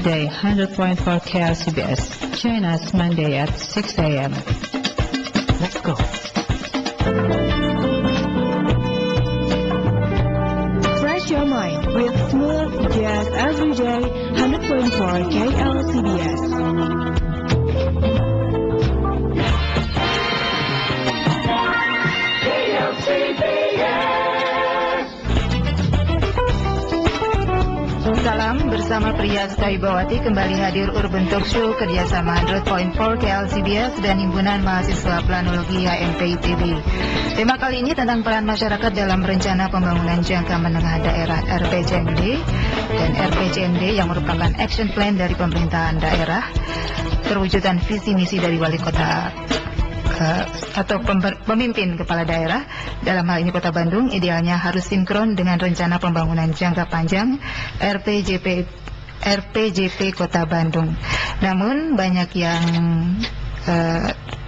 today, 100.4 KLCBS. Join us Monday at 6 a.m. Let's go. Fresh your mind with smooth jazz every day, 100.4 KLCBS. Salam, bersama Priya Staibawati kembali hadir Urban Talk Show kerjasama 100.4 KLCBS dan Himpunan Mahasiswa Planologi HMPITB. Tema kali ini tentang peran masyarakat dalam rencana pembangunan jangka menengah daerah RPJMD dan RPJMD yang merupakan action plan dari pemerintahan daerah, perwujudan visi misi dari wali kota atau pemimpin kepala daerah, dalam hal ini Kota Bandung, idealnya harus sinkron dengan rencana pembangunan jangka panjang RPJP Kota Bandung. Namun banyak yang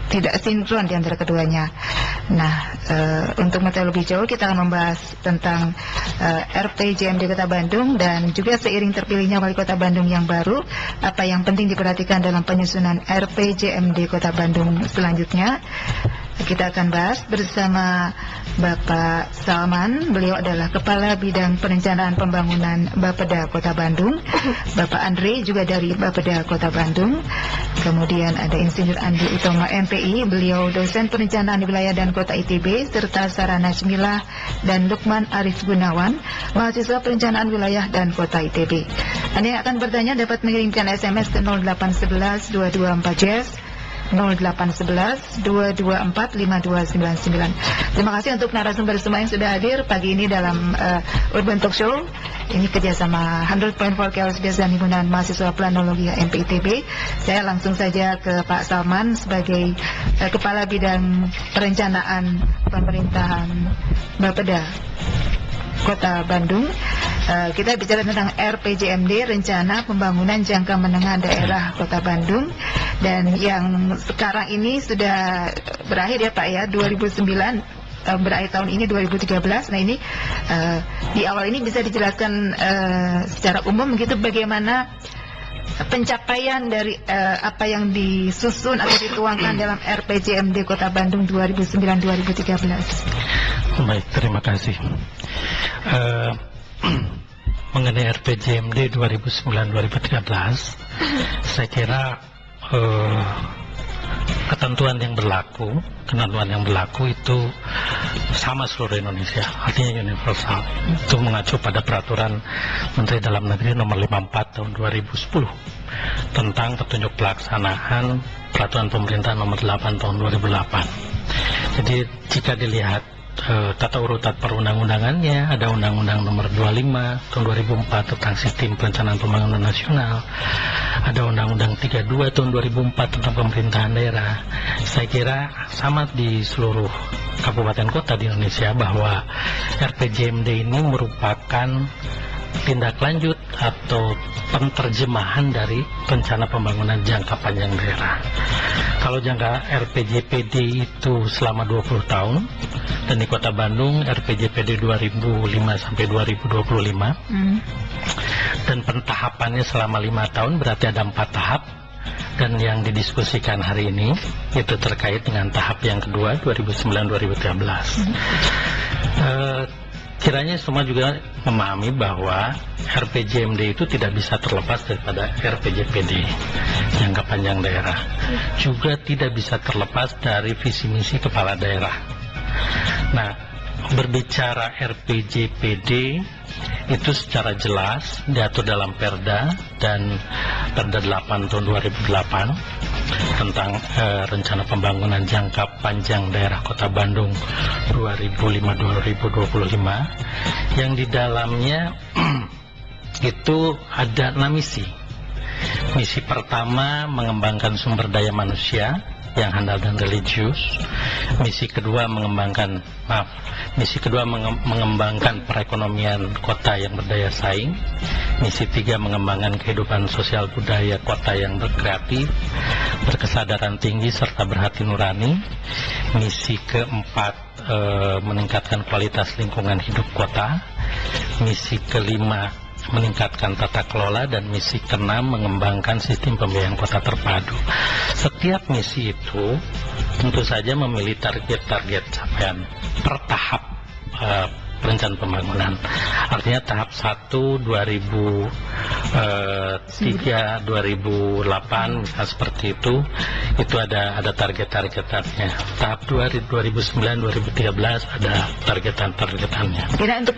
tidak sinkron di antara keduanya. Nah, untuk mengetahui lebih jauh kita akan membahas tentang RPJMD Kota Bandung dan juga seiring terpilihnya wali kota Bandung yang baru, apa yang penting diperhatikan dalam penyusunan RPJMD Kota Bandung selanjutnya. Kita akan bahas bersama Bapak Salman. Beliau adalah Kepala Bidang Perencanaan Pembangunan Bapeda Kota Bandung. Bapak Andre juga dari Bapeda Kota Bandung. Kemudian ada Insinyur Andi Utomo MPI. Beliau dosen perencanaan wilayah dan kota ITB, serta Sarah Najmilah dan Lukman Arif Gunawan, mahasiswa perencanaan wilayah dan kota ITB. Anda yang akan bertanya dapat mengirimkan SMS ke 0811 224 Jazz 0811 224 5299. Terima kasih untuk narasumber semua yang sudah hadir pagi ini dalam Urban Talk Show. Ini kerjasama 100.4 KLCBS dan Himpunan Mahasiswa Planologi HMPITB. Saya langsung saja ke Pak Salman sebagai Kepala Bidang Perencanaan Pemerintahan Bapeda Kota Bandung. Kita bicara tentang RPJMD, Rencana Pembangunan Jangka Menengah Daerah Kota Bandung, dan yang sekarang ini sudah berakhir ya Pak ya, 2009 berakhir tahun ini 2013. Nah ini di awal ini bisa dijelaskan secara umum gitu bagaimana pencapaian dari apa yang disusun atau dituangkan dalam RPJMD Kota Bandung 2009-2013. Baik, terima kasih. Mengenai RPJMD 2009-2013, saya kira ketentuan yang berlaku itu sama seluruh Indonesia, artinya universal. Itu mengacu pada peraturan Menteri Dalam Negeri nomor 54 tahun 2010 tentang petunjuk pelaksanaan peraturan pemerintah nomor 8 tahun 2008. Jadi jika dilihat tata urutan perundang-undangannya, ada Undang-Undang nomor 25 tahun 2004 tentang Sistem Perencanaan Pembangunan Nasional, ada Undang-Undang 32 tahun 2004 tentang pemerintahan daerah. Saya kira sama di seluruh kabupaten kota di Indonesia bahwa RPJMD ini merupakan tindak lanjut atau penerjemahan dari rencana pembangunan jangka panjang daerah. Kalau jangka RPJPD itu selama 20 tahun, dan di Kota Bandung RPJPD 2005 sampai 2025, dan pentahapannya selama 5 tahun, berarti ada 4 tahap. Dan yang didiskusikan hari ini itu terkait dengan tahap yang kedua 2009-2013. Kiranya semua juga memahami bahwa RPJMD itu tidak bisa terlepas daripada RPJPD, jangka panjang daerah. Juga tidak bisa terlepas dari visi misi kepala daerah. Nah, berbicara RPJPD itu secara jelas diatur dalam Perda dan Perda 8 tahun 2008 tentang rencana pembangunan jangka panjang daerah Kota Bandung 2005-2025, yang di dalamnya itu ada 6 misi. Misi pertama mengembangkan sumber daya manusia yang handal dan religius. Misi kedua mengembangkan perekonomian kota yang berdaya saing. Misi 3 mengembangkan kehidupan sosial budaya kota yang berkreatif, berkesadaran tinggi serta berhati nurani. Misi keempat meningkatkan kualitas lingkungan hidup kota. Misi kelima meningkatkan tata kelola, dan misi keenam mengembangkan sistem pembiayaan kota terpadu. Setiap misi itu tentu saja memiliki target-target capaian per tahap perencanaan pembangunan. Artinya tahap 1 2003 2008 misalnya seperti itu ada target-targetannya. Tahap 2009 2013 ada targetannya. Kira untuk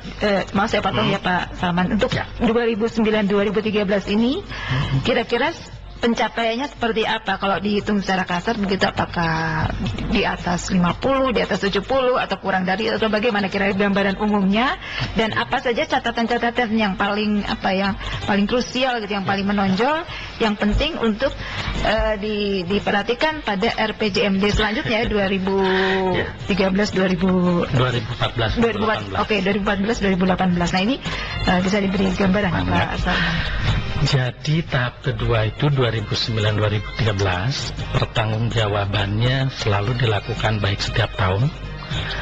mau saya potong ya Pak Salman, untuk 2009-2013 ini kira-kira pencapaiannya seperti apa kalau dihitung secara kasar begitu? Apakah di atas 50, di atas 70 atau kurang dari, atau bagaimana kira gambaran umumnya, dan apa saja catatan-catatan yang paling krusial gitu, yang paling menonjol, yang penting untuk diperhatikan pada RPJMD selanjutnya 2013 2014. Oke, 2014 2018. Nah, ini bisa diberi gambaran Pak Salman. Jadi tahap kedua itu 2009-2013, pertanggungjawabannya selalu dilakukan baik setiap tahun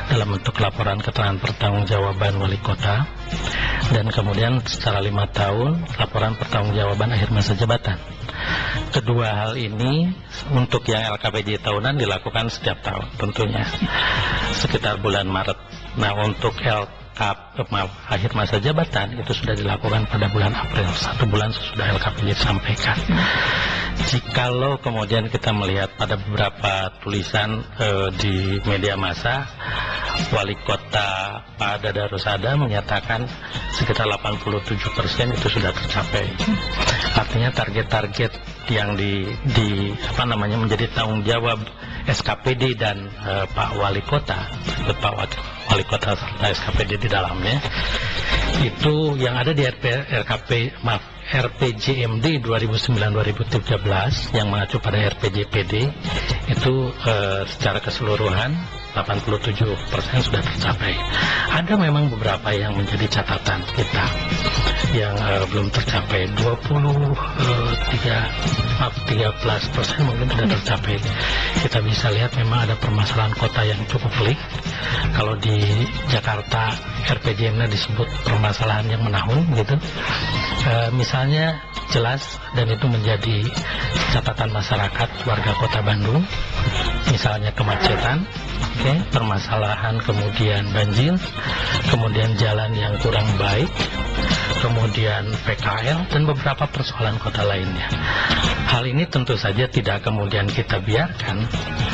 dalam bentuk laporan keterangan pertanggungjawaban wali kota, dan kemudian secara 5 tahun laporan pertanggungjawaban akhir masa jabatan. Kedua hal ini untuk yang LKPJ tahunan dilakukan setiap tahun tentunya sekitar bulan Maret. Nah, untuk akhir masa jabatan itu sudah dilakukan pada bulan April, 1 bulan sesudah LKPJ disampaikan. Jikalau kemudian kita melihat pada beberapa tulisan di media massa, wali kota Pak Dada Rosada menyatakan sekitar 87% itu sudah tercapai. Artinya target-target yang menjadi tanggung jawab SKPD dan Pak Wali Kota, Pak Wali Kota serta SKPD di dalamnya, itu yang ada di RPJMD 2009-2013 yang mengacu pada RPJPD itu secara keseluruhan 87% sudah tercapai. Ada memang beberapa yang menjadi catatan kita yang belum tercapai. 13% mungkin sudah tercapai. Kita bisa lihat memang ada permasalahan kota yang cukup pelik. Kalau di Jakarta RPJM-nya disebut permasalahan yang menahun gitu. Misalnya jelas, dan itu menjadi catatan masyarakat warga Kota Bandung, misalnya kemacetan, permasalahan kemudian banjir, kemudian jalan yang kurang baik, kemudian PKL, dan beberapa persoalan kota lainnya. Hal ini tentu saja tidak kemudian kita biarkan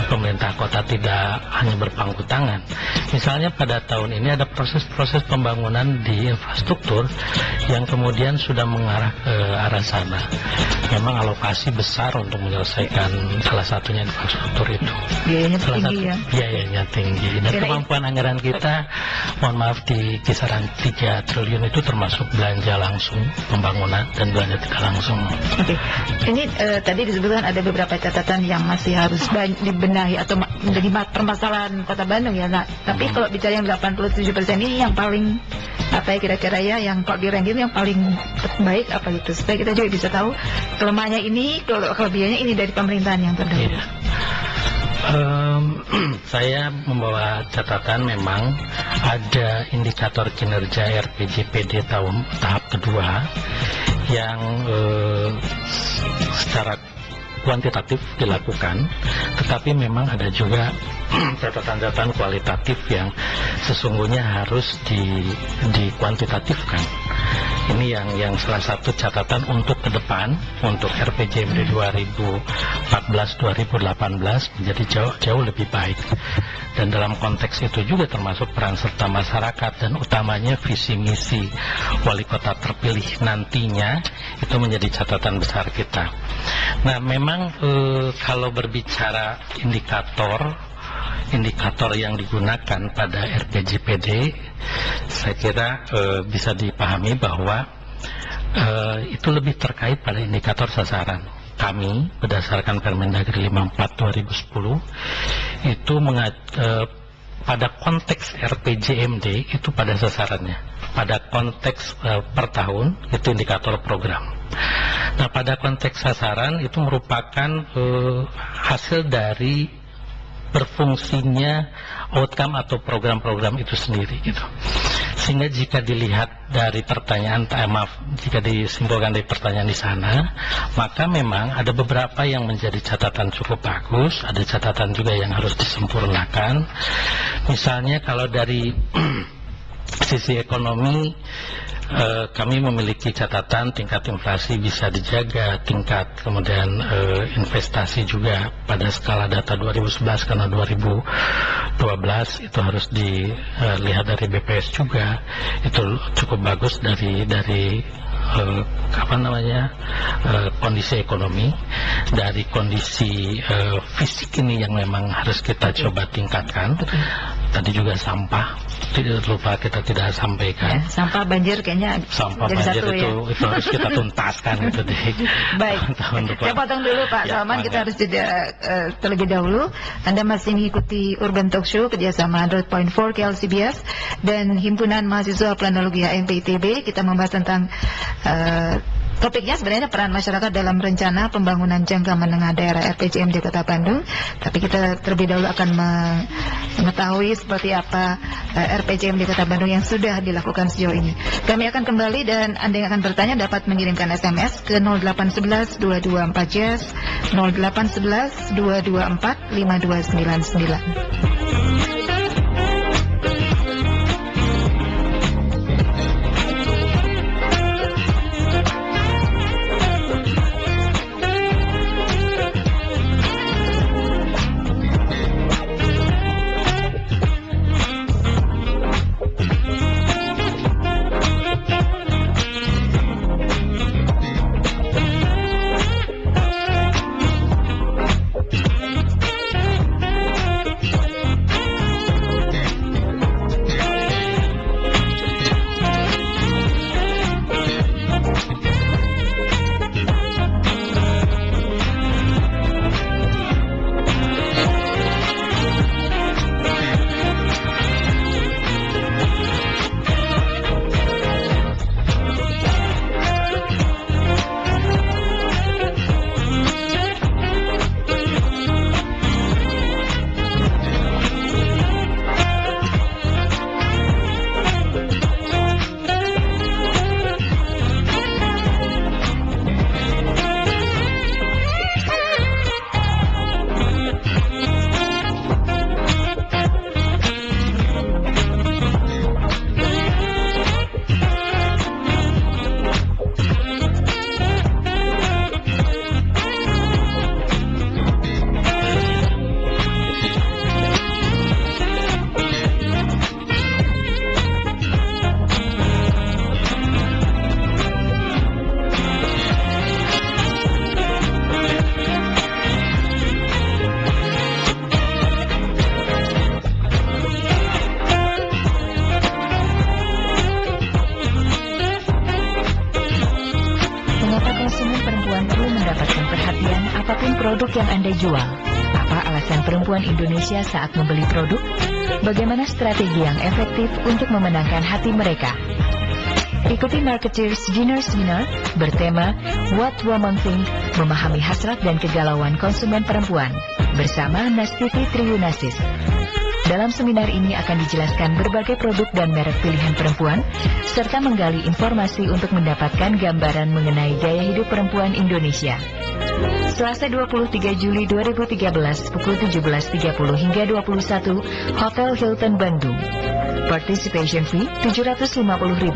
pemerintah kota tidak hanya berpangku tangan. Misalnya pada tahun ini ada proses-proses pembangunan di infrastruktur yang kemudian sudah mengarah ke arah sana. Memang alokasi besar untuk menyelesaikan salah satunya infrastruktur itu. Biayanya tinggi dan kemampuan anggaran kita, mohon maaf, di kisaran 3 triliun itu termasuk belanja langsung pembangunan dan belanja tidak langsung. Oke. Ini tadi disebutkan ada beberapa catatan yang masih harus dibenahi atau menjadi permasalahan Kota Bandung ya. Nah, tapi kalau bicara yang 87% ini yang paling kira-kira yang kalau di-ranking yang paling baik apa itu, supaya kita juga bisa tahu kelemahannya ini, kelebihannya ini dari pemerintahan yang terdahulu. Saya membawa catatan memang ada indikator kinerja RPJPD tahap kedua yang secara kuantitatif dilakukan, tetapi memang ada juga catatan-catatan kualitatif yang sesungguhnya harus dikuantitatifkan. Ini yang salah satu catatan untuk ke depan, untuk RPJMD 2014-2018 menjadi jauh lebih baik. Dan dalam konteks itu juga termasuk peran serta masyarakat, dan utamanya visi misi wali kota terpilih nantinya itu menjadi catatan besar kita. Nah, memang kalau berbicara indikator yang digunakan pada RPJPD, saya kira bisa dipahami bahwa itu lebih terkait pada indikator sasaran. Kami berdasarkan Permendagri 54/2010 itu pada konteks RPJMD itu pada sasarannya, pada konteks per tahun itu indikator program. Nah, pada konteks sasaran itu merupakan hasil dari berfungsinya outcome atau program-program itu sendiri gitu. Sehingga jika dilihat dari pertanyaan, jika disimpulkan dari pertanyaan di sana, maka memang ada beberapa yang menjadi catatan cukup bagus, ada catatan juga yang harus disempurnakan. Misalnya kalau dari sisi ekonomi, kami memiliki catatan tingkat inflasi bisa dijaga, tingkat kemudian investasi juga pada skala data 2011 karena 2012 itu harus dilihat dari BPS juga, itu cukup bagus dari kondisi ekonomi, dari kondisi fisik ini yang memang harus kita coba tingkatkan. Tadi juga sampah, tidak lupa kita tidak sampaikan. Ya, sampah banjir kayaknya sampah jadi banjir satu, itu harus kita tuntaskan itu di baik. tahun depan. Saya potong dulu Pak Ya, Salman, kita harus jeda terlebih dahulu. Anda masih mengikuti Urban Talk Show kerjasama 100.4 KLCBS dan Himpunan Mahasiswa Planologi HMP ITB. Kita membahas tentang topiknya sebenarnya peran masyarakat dalam rencana pembangunan jangka menengah daerah RPJM di Kota Bandung. Tapi kita terlebih dahulu akan mengetahui seperti apa RPJM di Kota Bandung yang sudah dilakukan sejauh ini. Kami akan kembali dan Anda yang akan bertanya dapat mengirimkan SMS ke 0811 224 JAS 0811 224 5299. Yang Anda jual. Apa alasan perempuan Indonesia saat membeli produk? Bagaimana strategi yang efektif untuk memenangkan hati mereka? Ikuti Marketers Dinner Seminar bertema What Women Think, memahami hasrat dan kegalauan konsumen perempuan bersama Nastiti Triunasis. Dalam seminar ini akan dijelaskan berbagai produk dan merek pilihan perempuan, serta menggali informasi untuk mendapatkan gambaran mengenai gaya hidup perempuan Indonesia. Selasa 23 Juli 2013 pukul 17.30 hingga 21, Hotel Hilton Bandung. Participation fee Rp750.000.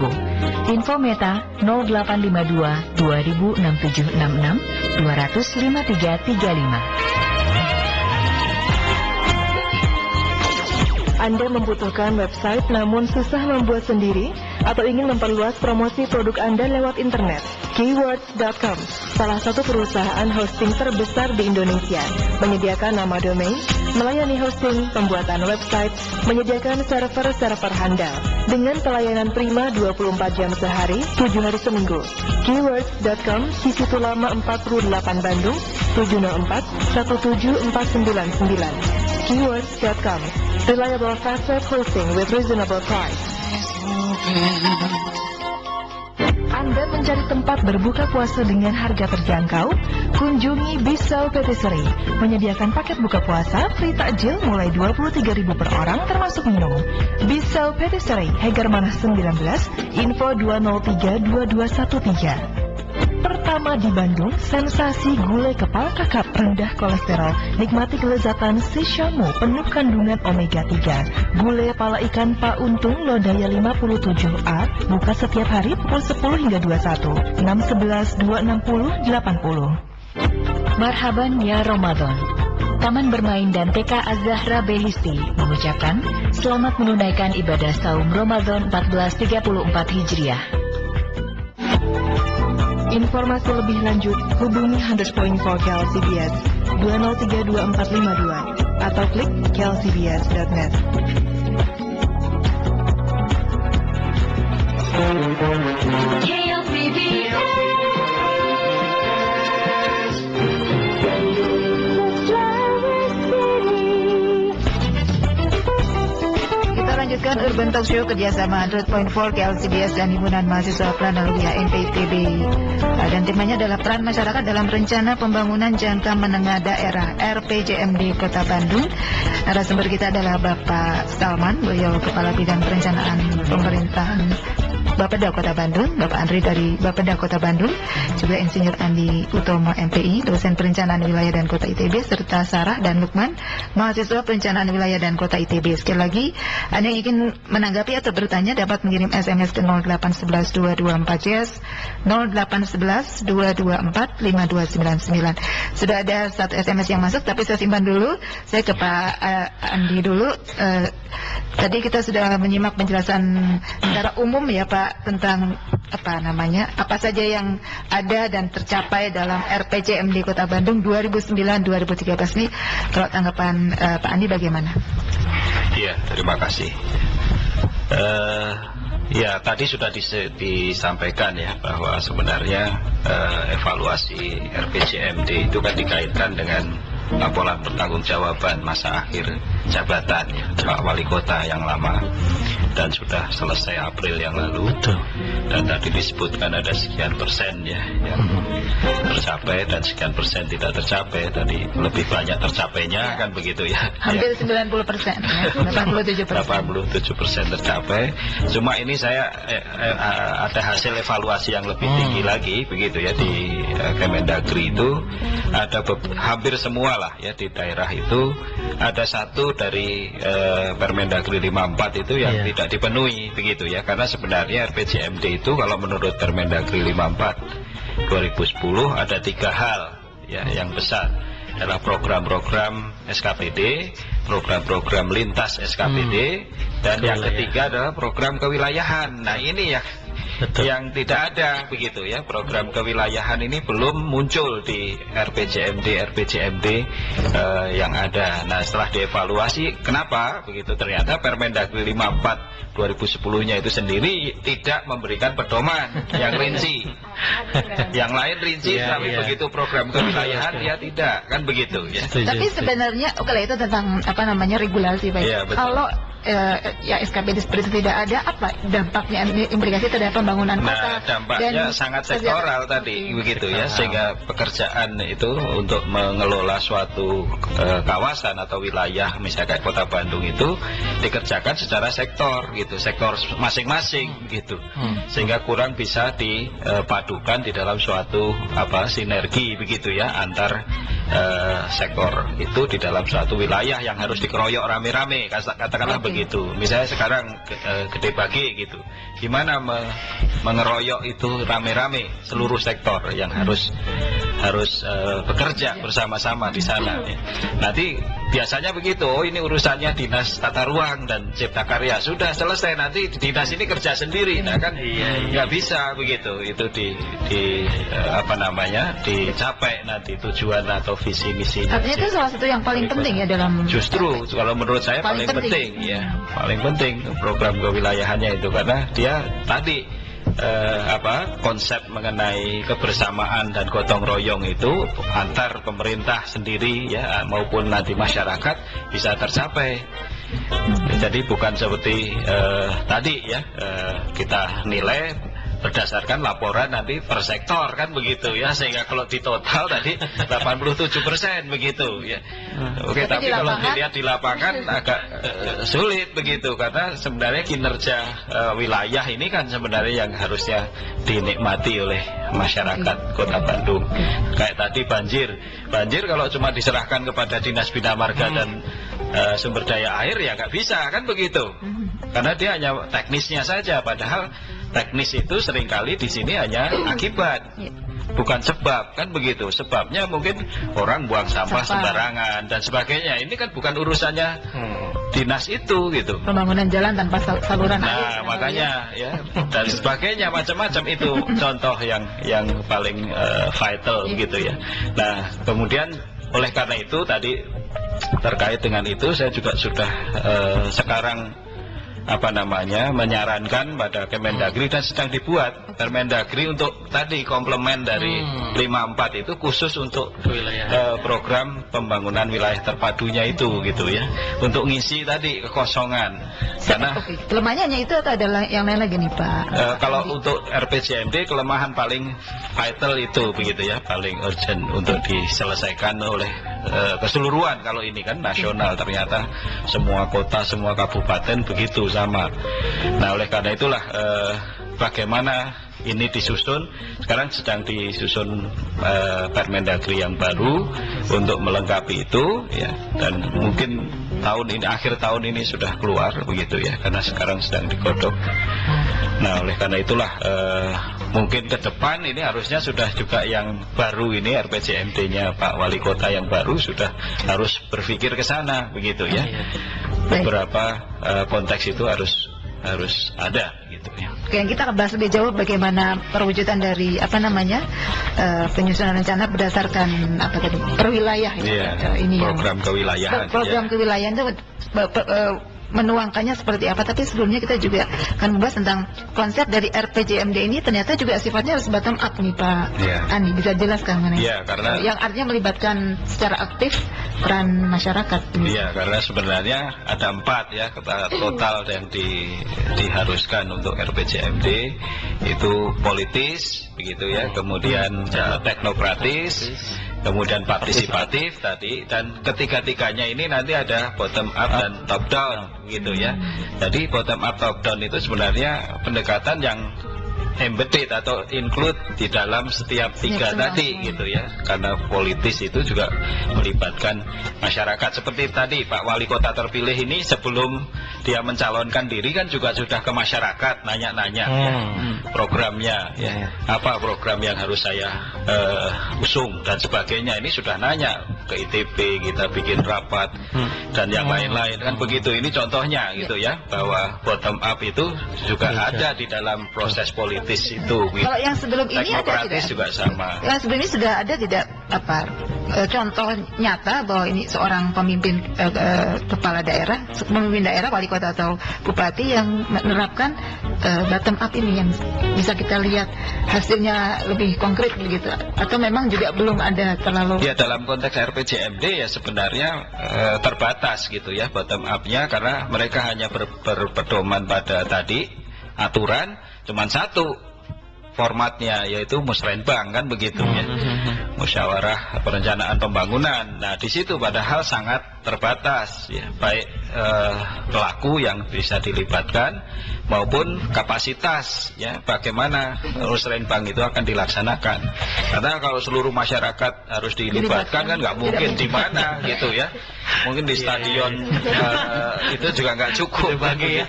Info Meta 0852 206766 25335. Anda membutuhkan website namun susah membuat sendiri atau ingin memperluas promosi produk Anda lewat internet? Keywords.com, salah satu perusahaan hosting terbesar di Indonesia, menyediakan nama domain, melayani hosting, pembuatan website, menyediakan server-server handal, dengan pelayanan prima 24 jam sehari, 7 hari seminggu. Keywords.com, di situ lama 48 Bandung, 704 17499. Keywords.com, reliable fast web hosting with reasonable price. Anda mencari tempat berbuka puasa dengan harga terjangkau? Kunjungi Bissau Patisserie, menyediakan paket buka puasa free takjil mulai 23.000 per orang termasuk minum. Bissau Patisserie, Hegermanah 19, info 2032213. Pertama di Bandung, sensasi gulai kepala kakap rendah kolesterol. Nikmati kelezatan Sishamu penuh kandungan omega 3. Gulai kepala ikan Pak Untung Lodaya 57A buka setiap hari pukul 10 hingga 21. 611 260 80. Marhaban ya Ramadan. Taman Bermain dan TK Az-Zahra Behisti mengucapkan selamat menunaikan ibadah saum Ramadan 1434 Hijriah. Informasi lebih lanjut hubungi 100.4 KLCBS 2032452 atau klik klcbs.net. Lanjutkan Urban Talk Show kerjasama 100.4 KLCBS dan Himpunan Mahasiswa Planalgia NPTB. Dan temanya adalah peran masyarakat dalam rencana pembangunan jangka menengah daerah RPJMD Kota Bandung. Narasumber kita adalah Bapak Salman, beliau Kepala Bidang Perencanaan Pemerintahan Bapeda Kota Bandung, Bapak Andri dari Bapeda Kota Bandung, juga Insinyur Andi Utomo MPI, dosen Perencanaan Wilayah dan Kota ITB, serta Sarah dan Lukman, mahasiswa Perencanaan Wilayah dan Kota ITB. Sekali lagi, Anda yang ingin menanggapi atau bertanya dapat mengirim SMS ke 0811 224 JS 0811 224 5299. Sudah ada satu SMS yang masuk, tapi saya simpan dulu. Saya ke Pak Andi dulu. Tadi kita sudah menyimak penjelasan secara umum ya Pak tentang apa saja yang ada dan tercapai dalam RPJMD Kota Bandung 2009-2013 ini. Kalau tanggapan Pak Andi bagaimana? Iya, terima kasih. Ya, tadi sudah disampaikan ya bahwa sebenarnya evaluasi RPJMD itu kan dikaitkan dengan laporan pertanggungjawaban masa akhir jabatan ya, Pak Wali Kota yang lama, dan sudah selesai April yang lalu. Betul. Dan tadi disebutkan ada sekian persen ya yang tercapai dan sekian persen tidak tercapai. Tadi lebih banyak tercapainya kan begitu ya. Hampir 90%, ya, 87%. 87% tercapai. Cuma ini saya ada hasil evaluasi yang lebih tinggi lagi begitu ya di Kemendagri itu ada hampir semua lah ya di daerah itu ada satu dari Permendagri 54 itu yang tidak dipenuhi begitu ya, karena sebenarnya RPJMD itu kalau menurut Permendagri 54 2010 ada 3 hal ya yang besar, adalah program-program SKPD, program-program lintas SKPD, dan yang ketiga adalah program kewilayahan. Nah ini ya yang tidak ada begitu ya, program kewilayahan ini belum muncul di RPJMD yang ada. Nah setelah dievaluasi kenapa begitu, ternyata Permendagri 54 2010-nya itu sendiri tidak memberikan pedoman yang rinci. Yang lain rinci, tapi begitu program kewilayahan dia tidak, kan begitu ya. Tapi sebenarnya kalau itu tentang regulasi Pak. Ya, kalau ya SKPD seperti itu tidak ada, apa dampaknya, implikasi terhadap pembangunan kota? Nah, dampaknya sangat sektoral tadi begitu ya, sehingga pekerjaan itu untuk mengelola suatu kawasan atau wilayah misalnya kayak Kota Bandung itu dikerjakan secara sektor gitu, sektor masing-masing gitu, sehingga kurang bisa dipadukan di dalam suatu sinergi begitu ya antar sektor itu di dalam suatu wilayah yang harus dikeroyok rame-rame, katakanlah begitu. Misalnya sekarang Gede Bage gitu, gimana mengeroyok itu rame-rame seluruh sektor yang harus bekerja bersama-sama di sana ya. Nanti biasanya begitu, ini urusannya dinas tata ruang dan cipta karya, sudah selesai, nanti dinas ini kerja sendiri. Nah kan nggak bisa begitu, itu dicapai nanti tujuan atau visi misinya. Artinya itu salah satu yang paling penting ya dalam, justru kalau menurut saya paling penting ya, paling penting program kewilayahannya itu, karena dia tadi konsep mengenai kebersamaan dan gotong royong itu antar pemerintah sendiri ya maupun nanti masyarakat bisa tercapai. Jadi bukan seperti tadi ya kita nilai berdasarkan laporan nanti per sektor kan begitu ya, sehingga kalau di total tadi 87% begitu ya. Oke, tapi kalau dilihat di lapangan agak sulit begitu, karena sebenarnya kinerja wilayah ini kan sebenarnya yang harusnya dinikmati oleh masyarakat Kota Bandung. Kayak tadi banjir kalau cuma diserahkan kepada Dinas Bina Marga dan sumber daya air ya nggak bisa kan begitu, karena dia hanya teknisnya saja, padahal teknis itu seringkali di sini hanya akibat, bukan sebab kan begitu. Sebabnya mungkin orang buang sampah sembarangan dan sebagainya, ini kan bukan urusannya dinas itu gitu. Pembangunan jalan tanpa saluran air. Nah makanya ya dan sebagainya, macam-macam itu contoh yang paling vital gitu ya. Nah kemudian oleh karena itu tadi terkait dengan itu saya juga sudah sekarang menyarankan pada Kemendagri dan sedang dibuat Permendagri untuk tadi komplement dari 54 itu khusus untuk program pembangunan wilayah terpadunya itu gitu ya, untuk ngisi tadi kekosongan. Karena kelemahannya itu atau ada yang lain lagi nih Pak? Kalau untuk RPJMD kelemahan paling vital itu begitu ya, paling urgent untuk diselesaikan oleh keseluruhan. Kalau ini kan nasional, ternyata semua kota, semua kabupaten begitu sama. Nah oleh karena itulah bagaimana ini disusun, sekarang sedang disusun Permendagri yang baru untuk melengkapi itu ya, dan mungkin akhir tahun ini sudah keluar begitu ya, karena sekarang sedang digodok. Nah oleh karena itulah mungkin ke depan ini harusnya sudah juga yang baru ini RPJMD-nya Pak Wali Kota yang baru sudah harus berpikir ke sana begitu ya. Beberapa konteks itu harus ada gitu ya. Oke, kita akan bahas lebih jauh bagaimana perwujudan dari penyusunan rencana berdasarkan perwilayah ya. Ini program kewilayahan. Program kewilayahan itu menuangkannya seperti apa, tapi sebelumnya kita juga akan membahas tentang konsep dari RPJMD ini ternyata juga sifatnya harus bottom up nih Pak Andi, bisa jelaskan mengenai karena yang artinya melibatkan secara aktif peran masyarakat. Iya, karena sebenarnya ada 4 ya total yang diharuskan untuk RPJMD, itu politis begitu ya, kemudian teknokratis, kemudian partisipatif tadi, dan ketiga-tiganya ini nanti ada bottom up dan top down gitu ya. Jadi bottom up top down itu sebenarnya pendekatan yang embedded atau include di dalam setiap tiga tadi gitu ya, karena politis itu juga melibatkan masyarakat. Seperti tadi Pak Wali Kota terpilih ini sebelum dia mencalonkan diri kan juga sudah ke masyarakat nanya-nanya programnya ya, apa program yang harus saya usung dan sebagainya. Ini sudah nanya ke ITB, kita bikin rapat dan yang lain-lain kan begitu. Ini contohnya gitu ya, bahwa bottom up itu juga ada di dalam proses politik itu. Gitu. Kalau yang sebelum ini ada tidak? Juga sama. Yang sebelum ini sudah ada tidak contoh nyata bahwa ini seorang pemimpin kepala daerah, pemimpin daerah, wali kota atau bupati yang menerapkan bottom up ini yang bisa kita lihat hasilnya lebih konkret begitu, atau memang juga belum ada terlalu? Ya dalam konteks RPJMD ya sebenarnya terbatas gitu ya bottom up-nya, karena mereka hanya berpedoman pada tadi aturan cuman satu formatnya, yaitu musrenbang kan begitu ya, musyawarah perencanaan pembangunan. Nah di situ padahal sangat terbatas ya, baik pelaku yang bisa dilibatkan maupun kapasitas ya, bagaimana musrenbang itu akan dilaksanakan. Karena kalau seluruh masyarakat harus dilibatkan kan nggak mungkin, di mana gitu ya, mungkin di stadion itu juga nggak cukup bagi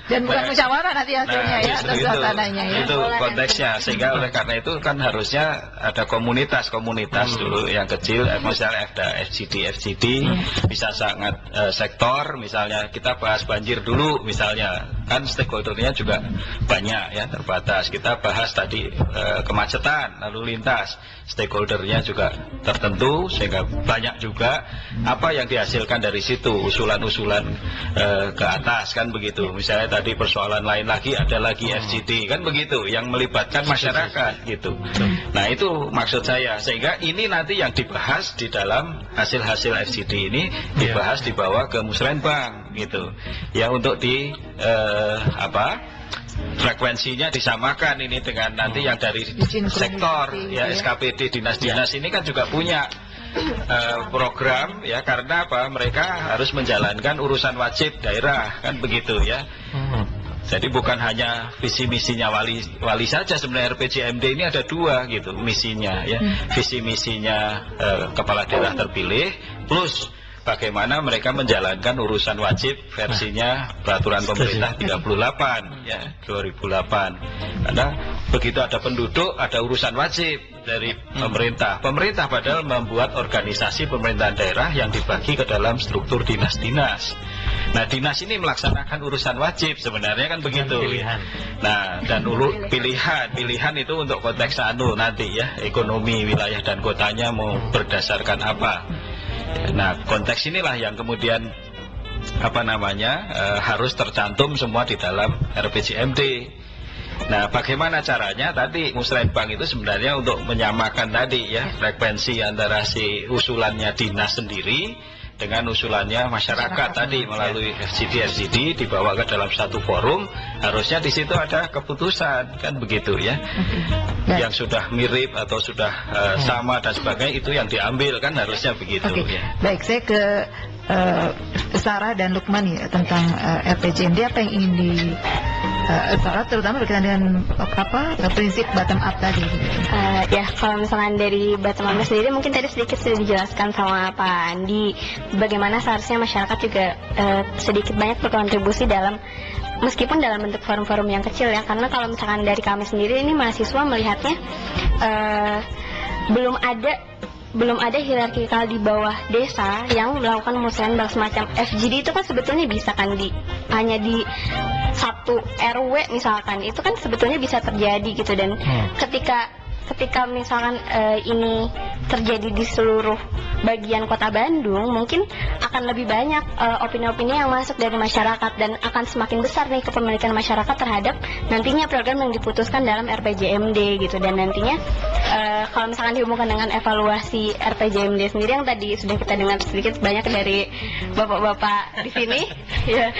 dan bukan musyawarah nanti hasilnya ya, atau suasananya ya, itu konteksnya. Sehingga oleh karena itu kan harusnya ada komunitas dulu yang kecil, misalnya ada FGD bisa sangat sektor, misalnya kita bahas banjir dulu misalnya, kan stakeholdernya juga banyak ya, terbatas. Kita bahas tadi kemacetan lalu lintas, stakeholdernya juga tertentu, sehingga banyak juga apa yang dihasilkan dari situ, usulan-usulan ke atas kan begitu. Misalnya tadi persoalan lain lagi, ada lagi FGD kan begitu, yang melibatkan masyarakat gitu. Nah itu maksud saya, sehingga ini nanti yang dibahas di dalam hasil-hasil FGD ini dibahas, dibawa ke musrenbang gitu ya, untuk frekuensinya disamakan ini dengan nanti yang dari sektor ya SKPD dinas-dinas ini kan juga punya program ya, karena apa, mereka harus menjalankan urusan wajib daerah kan begitu ya. Jadi bukan hanya visi misinya wali saja, sebenarnya RPJMD ini ada 2 gitu misinya ya. Visi misinya kepala daerah terpilih plus bagaimana mereka menjalankan urusan wajib versinya peraturan pemerintah 38 ya 2008. Karena begitu ada penduduk ada urusan wajib dari pemerintah. Pemerintah padahal membuat organisasi pemerintahan daerah yang dibagi ke dalam struktur dinas-dinas. Nah, dinas ini melaksanakan urusan wajib sebenarnya kan begitu. Nah, dan pilihan itu untuk konteks nanti ya, ekonomi wilayah dan kotanya mau berdasarkan apa. Nah, konteks inilah yang kemudian harus tercantum semua di dalam RPJMD. Nah, bagaimana caranya? Tadi Musrembang itu sebenarnya untuk menyamakan tadi ya frekuensi antara si usulannya dinas sendiri dengan usulannya masyarakat tadi melalui RCD dibawa ke dalam satu forum, harusnya di situ ada keputusan kan begitu ya. Yang sudah mirip atau sudah sama dan sebagainya itu yang diambil kan harusnya begitu ya. Baik, saya ke Sarah dan Lukman ya tentang RPJMD, apa yang ingin di Sarah terutama berkaitan dengan prinsip bottom up tadi. Ya, kalau misalkan dari bottom up sendiri mungkin tadi sedikit sudah dijelaskan sama Pak Andi bagaimana seharusnya masyarakat juga sedikit banyak berkontribusi dalam, meskipun dalam bentuk forum-forum yang kecil ya, karena kalau misalkan dari kami sendiri ini mahasiswa melihatnya belum ada hierarkikal di bawah desa yang melakukan musrenbang semacam FGD. Itu kan sebetulnya bisa kan hanya di satu RW misalkan, itu kan sebetulnya bisa terjadi gitu. Dan ketika misalkan ini terjadi di seluruh bagian kota Bandung, mungkin akan lebih banyak opini-opini yang masuk dari masyarakat dan akan semakin besar nih kepemilikan masyarakat terhadap nantinya program yang diputuskan dalam RPJMD gitu. Dan nantinya kalau misalkan dihubungkan dengan evaluasi RPJMD sendiri yang tadi sudah kita dengar sedikit banyak dari bapak-bapak di sini ya,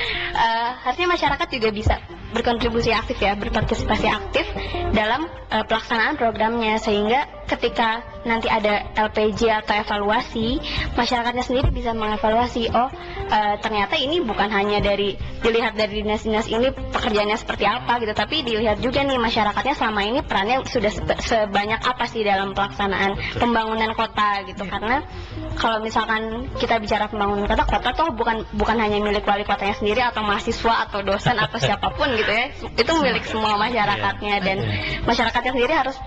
harusnya masyarakat juga bisa berkontribusi aktif ya, berpartisipasi aktif dalam pelaksanaan programnya, sehingga ketika nanti ada LPJ atau evaluasi, masyarakatnya sendiri bisa mengevaluasi, ternyata ini bukan hanya dilihat dari dinas-dinas ini pekerjaannya seperti apa gitu, tapi dilihat juga nih masyarakatnya selama ini perannya sudah sebanyak apa sih dalam pelaksanaan pembangunan kota gitu. Karena kalau misalkan kita bicara pembangunan kota tuh bukan hanya milik wali kotanya sendiri atau mahasiswa atau dosen atau siapapun gitu ya, itu milik semua masyarakatnya. Dan masyarakatnya sendiri harus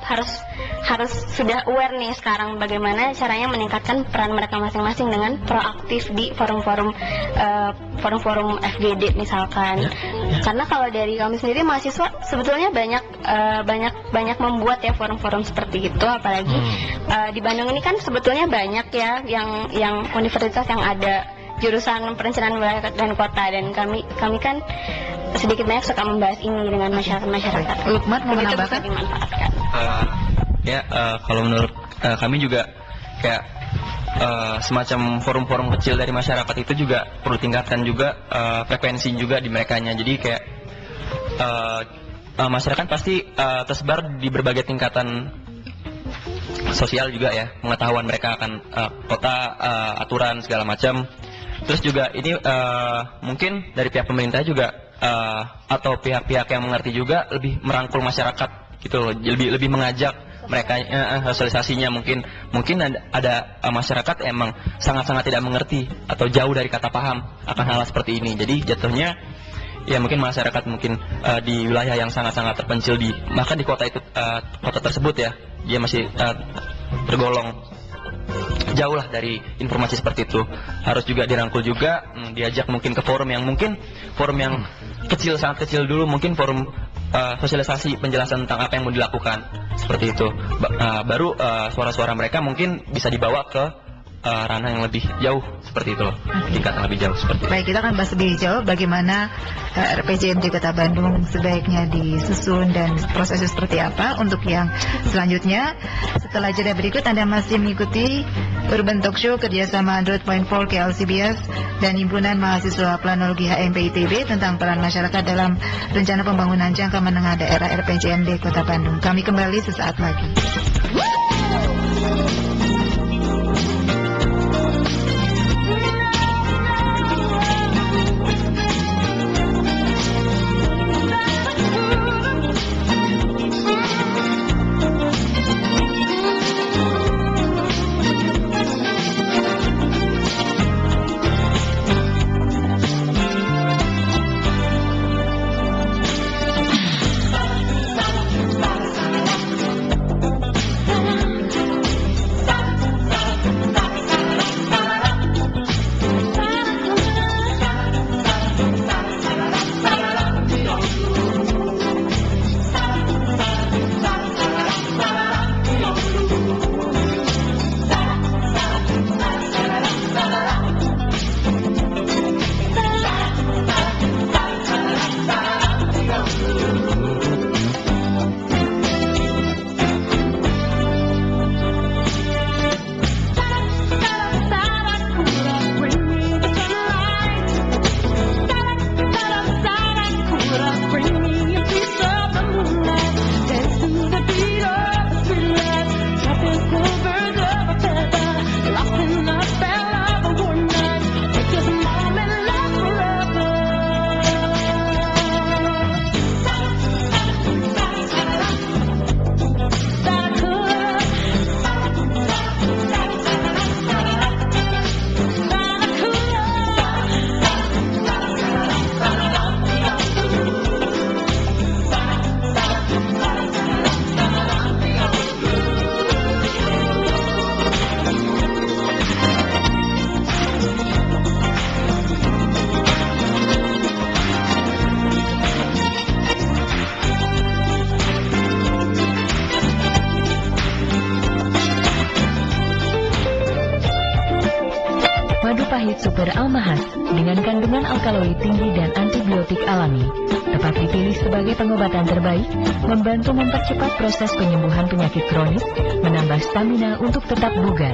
sudah aware nih sekarang bagaimana caranya meningkatkan peran mereka masing-masing dengan proaktif di forum-forum FGD misalkan. Karena kalau dari kami sendiri mahasiswa sebetulnya banyak membuat ya forum-forum seperti itu, apalagi di Bandung ini kan sebetulnya banyak ya yang universitas yang ada jurusan perencanaan wilayah dan kota, dan kami kan sedikit banyak suka membahas ini dengan masyarakat. Lukman mau menambahkan? Dimanfaatkan. Kalau menurut kami juga kayak semacam forum-forum kecil dari masyarakat itu juga perlu tingkatkan juga frekuensi juga di merekanya. Jadi kayak masyarakat pasti tersebar di berbagai tingkatan sosial juga ya, pengetahuan mereka akan kota, aturan segala macam. Terus juga ini mungkin dari pihak pemerintah juga atau pihak-pihak yang mengerti juga lebih merangkul masyarakat gitu loh, lebih mengajak mereka sosialisasinya. Mungkin ada masyarakat emang sangat-sangat tidak mengerti atau jauh dari kata paham akan hal seperti ini. Jadi jatuhnya ya mungkin masyarakat di wilayah yang sangat-sangat terpencil bahkan di kota tersebut ya, dia masih tergolong jauh lah dari informasi seperti itu. Harus juga dirangkul juga, diajak mungkin ke forum yang kecil, sangat kecil dulu, mungkin forum sosialisasi penjelasan tentang apa yang mau dilakukan seperti itu. Baru suara-suara mereka mungkin bisa dibawa ke ranah yang lebih jauh seperti itu loh, tingkat yang lebih jauh seperti itu. Baik, kita akan bahas lebih jauh bagaimana RPJMD Kota Bandung sebaiknya disusun dan prosesnya seperti apa. Untuk yang selanjutnya, setelah jeda berikut Anda masih mengikuti Urban Talk Show kerjasama Android.4 KLCBS dan Himpunan Mahasiswa Planologi HMP ITB tentang peran masyarakat dalam rencana pembangunan jangka menengah daerah RPJMD Kota Bandung. Kami kembali sesaat lagi. Pahit Super Almahas dengan kandungan alkaloid tinggi dan antibiotik alami tepat dipilih sebagai pengobatan terbaik, membantu mempercepat proses penyembuhan penyakit kronis, menambah stamina untuk tetap bugar.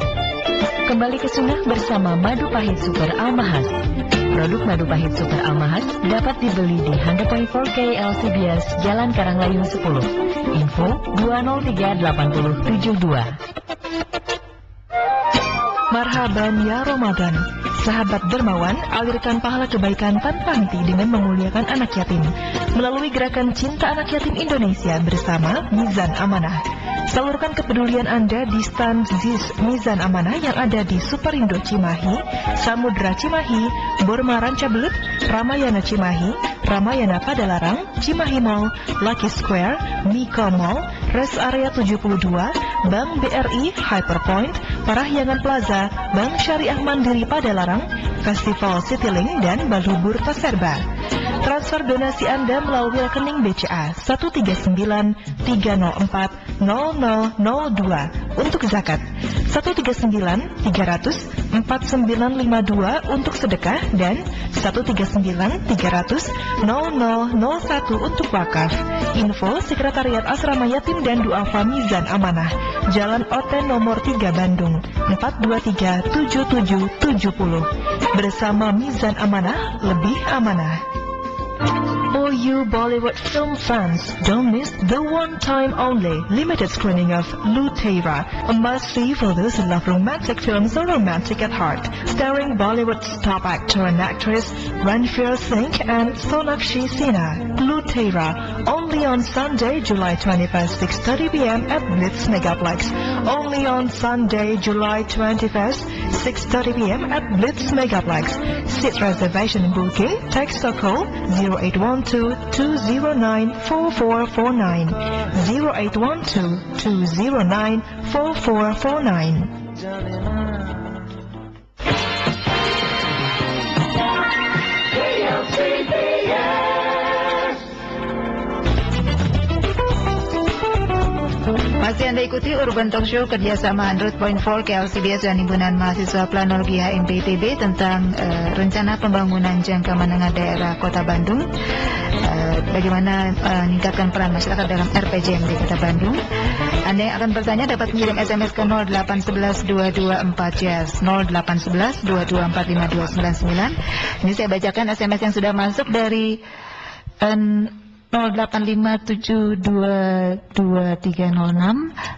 Kembali ke sunnah bersama Madu Pahit Super Almahas. Produk Madu Pahit Super Almahas dapat dibeli di 100.4 KLCBS Jalan Karanglayung 10. Info 2038072. Marhaban ya Ramadan. Sahabat dermawan, alirkan pahala kebaikan tanpa henti dengan memuliakan anak yatim melalui gerakan Cinta Anak Yatim Indonesia bersama Mizan Amanah. Salurkan kepedulian Anda di stand ZIS Mizan Amanah yang ada di Superindo Cimahi, Samudra Cimahi, Borma Rancabelut, Ramayana Cimahi, Ramayana Padalarang, Cimahi Mall, Lucky Square, Miko Mall, Rest Area 72, Bank BRI, Hyperpoint, Parahyangan Plaza, Bank Syariah Mandiri Padalarang, Festival Citylink, dan Balubur Paserba. Transfer donasi Anda melalui rekening BCA 139-304-0002 untuk zakat, 139-300-4952 untuk sedekah, dan 139-300-0001 untuk wakaf. Info Sekretariat Asrama Yatim dan Duafa Mizan Amanah, Jalan Oten nomor 3 Bandung, 4237770. Bersama Mizan Amanah, lebih amanah. For you Bollywood film fans, don't miss the one-time only limited screening of Lutera, a must-see for those who love romantic films or romantic at heart, starring Bollywood's top actor and actress Ranveer Singh and Sonakshi Sinha. Lutera, only on Sunday, July 21st, 6:30 p.m. at Blitz Megaplex. Only on Sunday, July 21st, 6:30 p.m. at Blitz Megaplex. Seat reservation and booking, text or call 0812-209-4449, 0812-209-4449. Masih Anda ikuti Urban Talk Show kerjasama 100.4 KLCBS dan Himpunan Mahasiswa Planologi HMPITB tentang rencana pembangunan jangka menengah daerah Kota Bandung. Bagaimana meningkatkan peran masyarakat dalam RPJMD Kota Bandung. Anda yang akan bertanya dapat mengirim SMS ke 0811-224-JAS 0811-224-5299. Ini saya bacakan SMS yang sudah masuk dari 0857222306.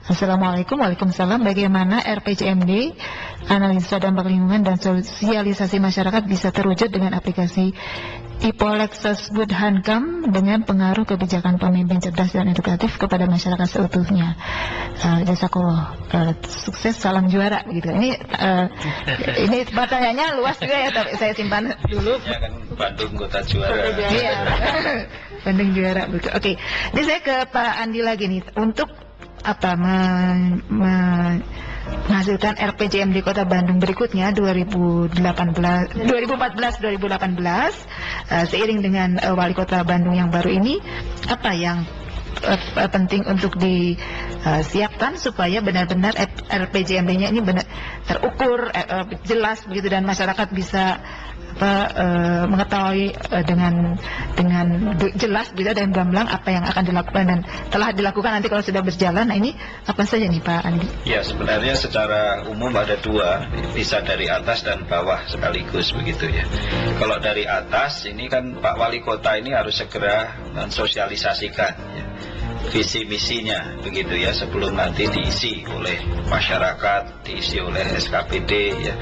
Assalamualaikum. Waalaikumsalam. Bagaimana RPJMD, analisa dampak lingkungan dan sosialisasi masyarakat bisa terwujud dengan aplikasi Ipolexes Hankam dengan pengaruh kebijakan pemimpin cerdas dan edukatif kepada masyarakat seutuhnya. Jazakallah. Sukses, salam juara gitu. Ini pertanyaannya luas juga ya, tapi saya simpan dulu. Ya kan Bandung kota juara. Iya. Bandung juara. Oke. Ini saya ke Pak Andi lagi nih untuk apa menghasilkan RPJMD Kota Bandung berikutnya 2014-2018 seiring dengan wali kota Bandung yang baru ini, apa yang penting untuk disiapkan supaya benar-benar RPJMD-nya ini benar terukur, jelas begitu, dan masyarakat bisa mengetahui dengan jelas bisa dan gamblang apa yang akan dilakukan dan telah dilakukan nanti kalau sudah berjalan. Nah, ini apa saja nih Pak Andi? Ya, sebenarnya secara umum ada dua, bisa dari atas dan bawah sekaligus begitu ya. Kalau dari atas ini kan Pak Wali Kota ini harus segera mensosialisasikan ya, visi misinya begitu ya, sebelum nanti diisi oleh masyarakat, diisi oleh SKPD ya,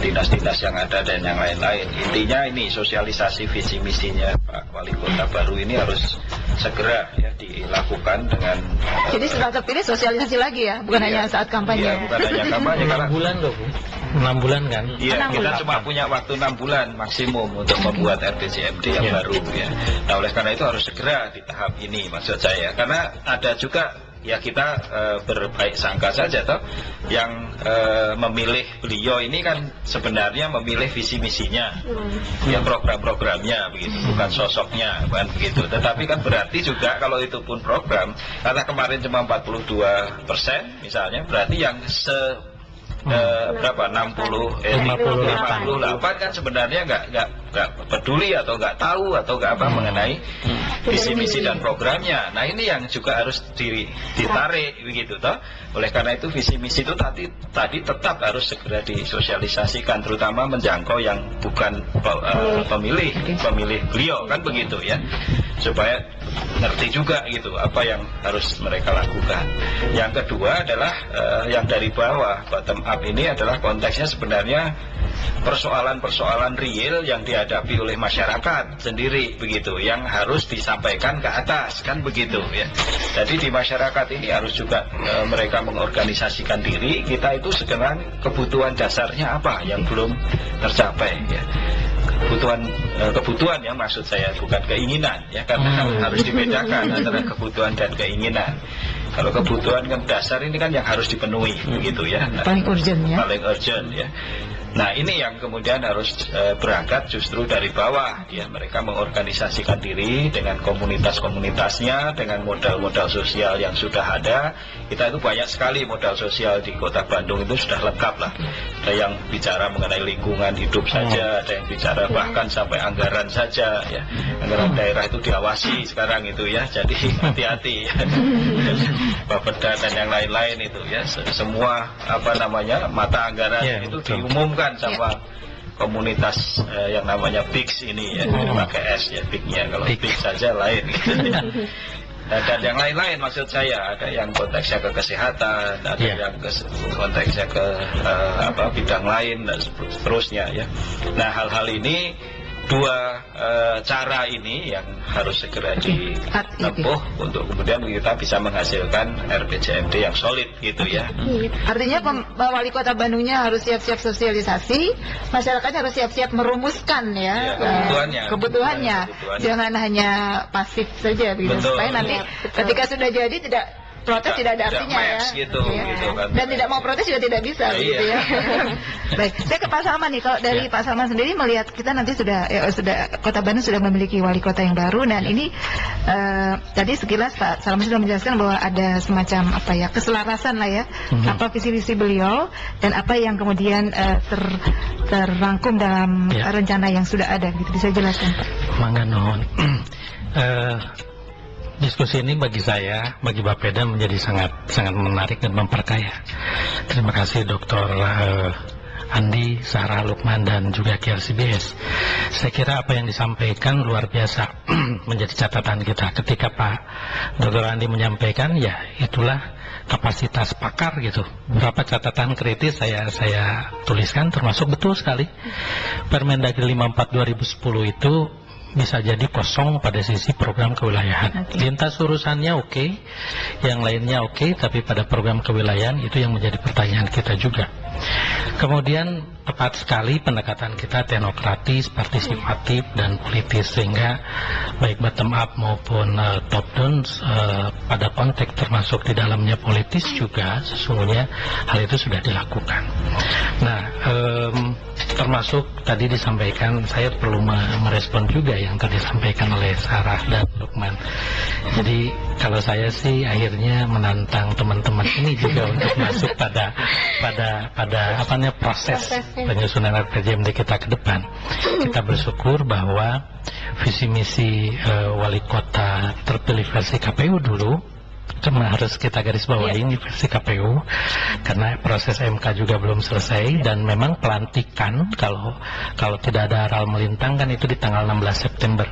dinas-dinas yang ada dan yang lain-lain. Intinya ini sosialisasi visi misinya Pak Wali Kota baru ini harus segera ya dilakukan dengan. Jadi setelah terpilih sosialisasi lagi ya, bukan hanya saat kampanye. Iya, bukan hanya kampanye. 6 bulan loh Bu. 6 bulan kan? Iya, kita cuma punya waktu 6 bulan maksimum untuk membuat RPJMD yang baru ya. Nah, oleh karena itu harus segera di tahap ini maksud saya. Karena ada juga ya kita berbaik sangka saja toh yang memilih beliau ini kan sebenarnya memilih visi misinya ya, program-programnya begitu, bukan sosoknya, bukan begitu. Tetapi kan berarti juga kalau itu pun program, karena kemarin cuma 42% misalnya, berarti yang berapa 58 kan sebenarnya nggak peduli atau nggak tahu atau nggak apa mengenai visi misi dan programnya. Nah, ini yang juga harus ditarik begitu toh. Oleh karena itu visi misi itu tadi tetap harus segera disosialisasikan, terutama menjangkau yang bukan pemilih beliau kan begitu ya, supaya ngerti juga gitu apa yang harus mereka lakukan. Yang kedua adalah yang dari bawah, bottom up ini adalah konteksnya sebenarnya persoalan-persoalan real yang dihadapi oleh masyarakat sendiri begitu, yang harus disampaikan ke atas kan begitu ya. Jadi di masyarakat ini harus juga mereka mengorganisasikan diri, kita itu sekarang kebutuhan dasarnya apa yang belum tercapai ya. Kebutuhan ya maksud saya, bukan keinginan ya, karena harus dibedakan antara kebutuhan dan keinginan. Kalau kebutuhan kan dasar ini kan yang harus dipenuhi begitu ya. Nah, paling urgent ya. Paling urgent ya. Nah, ini yang kemudian harus berangkat justru dari bawah ya, mereka mengorganisasikan diri dengan komunitas-komunitasnya, dengan modal-modal sosial yang sudah ada. Kita itu banyak sekali modal sosial di Kota Bandung, itu sudah lengkap lah. Ada yang bicara mengenai lingkungan hidup saja, ada yang bicara bahkan sampai anggaran saja ya. Anggaran daerah itu diawasi sekarang itu ya, jadi hati-hati ya. Bapeda dan yang lain-lain itu ya, semua mata anggaran itu diumumkan sama komunitas yang namanya PIX ini ya, pakai S ya PIX-nya, kalau PIX saja lain gitu ya. Dan yang lain-lain maksud saya, ada yang konteksnya ke kesehatan, ada yang konteksnya ke bidang lain dan seterusnya ya. Nah, hal-hal ini dua cara ini yang harus segera ditempuh untuk kemudian kita bisa menghasilkan RPJMD yang solid gitu ya. Artinya Wali Kota Bandungnya harus siap-siap sosialisasi, masyarakatnya harus siap-siap merumuskan ya, kebutuhannya. Jangan hanya pasif saja gitu. Supaya nanti ketika sudah jadi tidak protes tidak ada artinya match ya. gitu, Iya. gitu kan. Dan tidak mau protes juga tidak bisa Nah, gitu iya. ya. Baik, saya ke Pak Salman nih. Kalau dari Pak Salman sendiri melihat kita nanti sudah Kota Bandung sudah memiliki wali kota yang baru, dan ini tadi sekilas Pak Salman sudah menjelaskan bahwa ada semacam apa ya, keselarasan lah ya, apa visi-visi beliau dan apa yang kemudian terrangkum dalam rencana yang sudah ada, gitu. Bisa jelaskan Pak? Mangga nuhun. Diskusi ini bagi saya, bagi Bapeda menjadi sangat menarik dan memperkaya. Terima kasih Dr. Andi, Sarah, Lukman, dan juga KRCBS. Saya kira apa yang disampaikan luar biasa menjadi catatan kita. Ketika Pak Dr. Andi menyampaikan, ya itulah kapasitas pakar gitu. Berapa catatan kritis saya tuliskan, termasuk betul sekali Permendagri 54 2010 itu bisa jadi kosong pada sisi program kewilayahan. Lintas urusannya oke, yang lainnya oke, tapi pada program kewilayahan itu yang menjadi pertanyaan kita juga. Kemudian tepat sekali pendekatan kita teknokratis, partisipatif, dan politis, sehingga baik bottom up maupun top down pada konteks termasuk di dalamnya politis juga sesungguhnya hal itu sudah dilakukan. Nah, termasuk tadi disampaikan, saya perlu merespon juga yang tadi disampaikan oleh Sarah dan Lukman. Jadi kalau saya sih akhirnya menantang teman-teman ini juga untuk masuk pada apa namanya proses penyusunan RPJMD kita ke depan. Kita bersyukur bahwa visi misi wali kota terpilih versi KPU dulu, cuma harus kita garis bawahi ini versi KPU karena proses MK juga belum selesai, dan memang pelantikan kalau tidak ada aral melintang kan itu di tanggal 16 September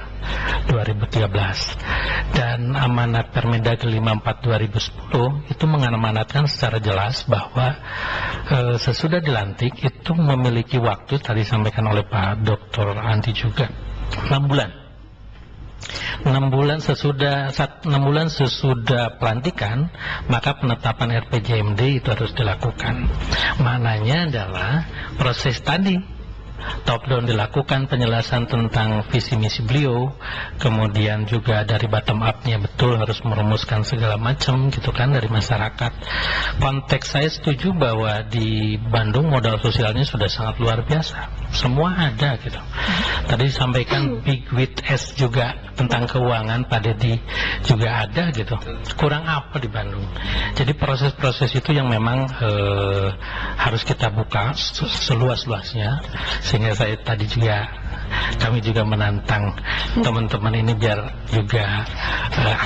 2013, dan amanat Permendagri 54 2010 itu mengamanatkan secara jelas bahwa sesudah dilantik itu memiliki waktu, tadi disampaikan oleh Pak Dr. Andi juga, 6 bulan. 6 bulan sesudah pelantikan, maka penetapan RPJMD itu harus dilakukan. Maknanya adalah proses tadi top down dilakukan, penjelasan tentang visi misi beliau, kemudian juga dari bottom up-nya betul harus merumuskan segala macam gitu kan dari masyarakat. Konteks saya setuju bahwa di Bandung modal sosialnya sudah sangat luar biasa, semua ada gitu. Tadi disampaikan Big with S juga tentang keuangan, Pak Dedi juga ada gitu. Kurang apa di Bandung? Jadi proses-proses itu yang memang harus kita buka seluas-luasnya, sehingga kami juga menantang teman-teman ini biar juga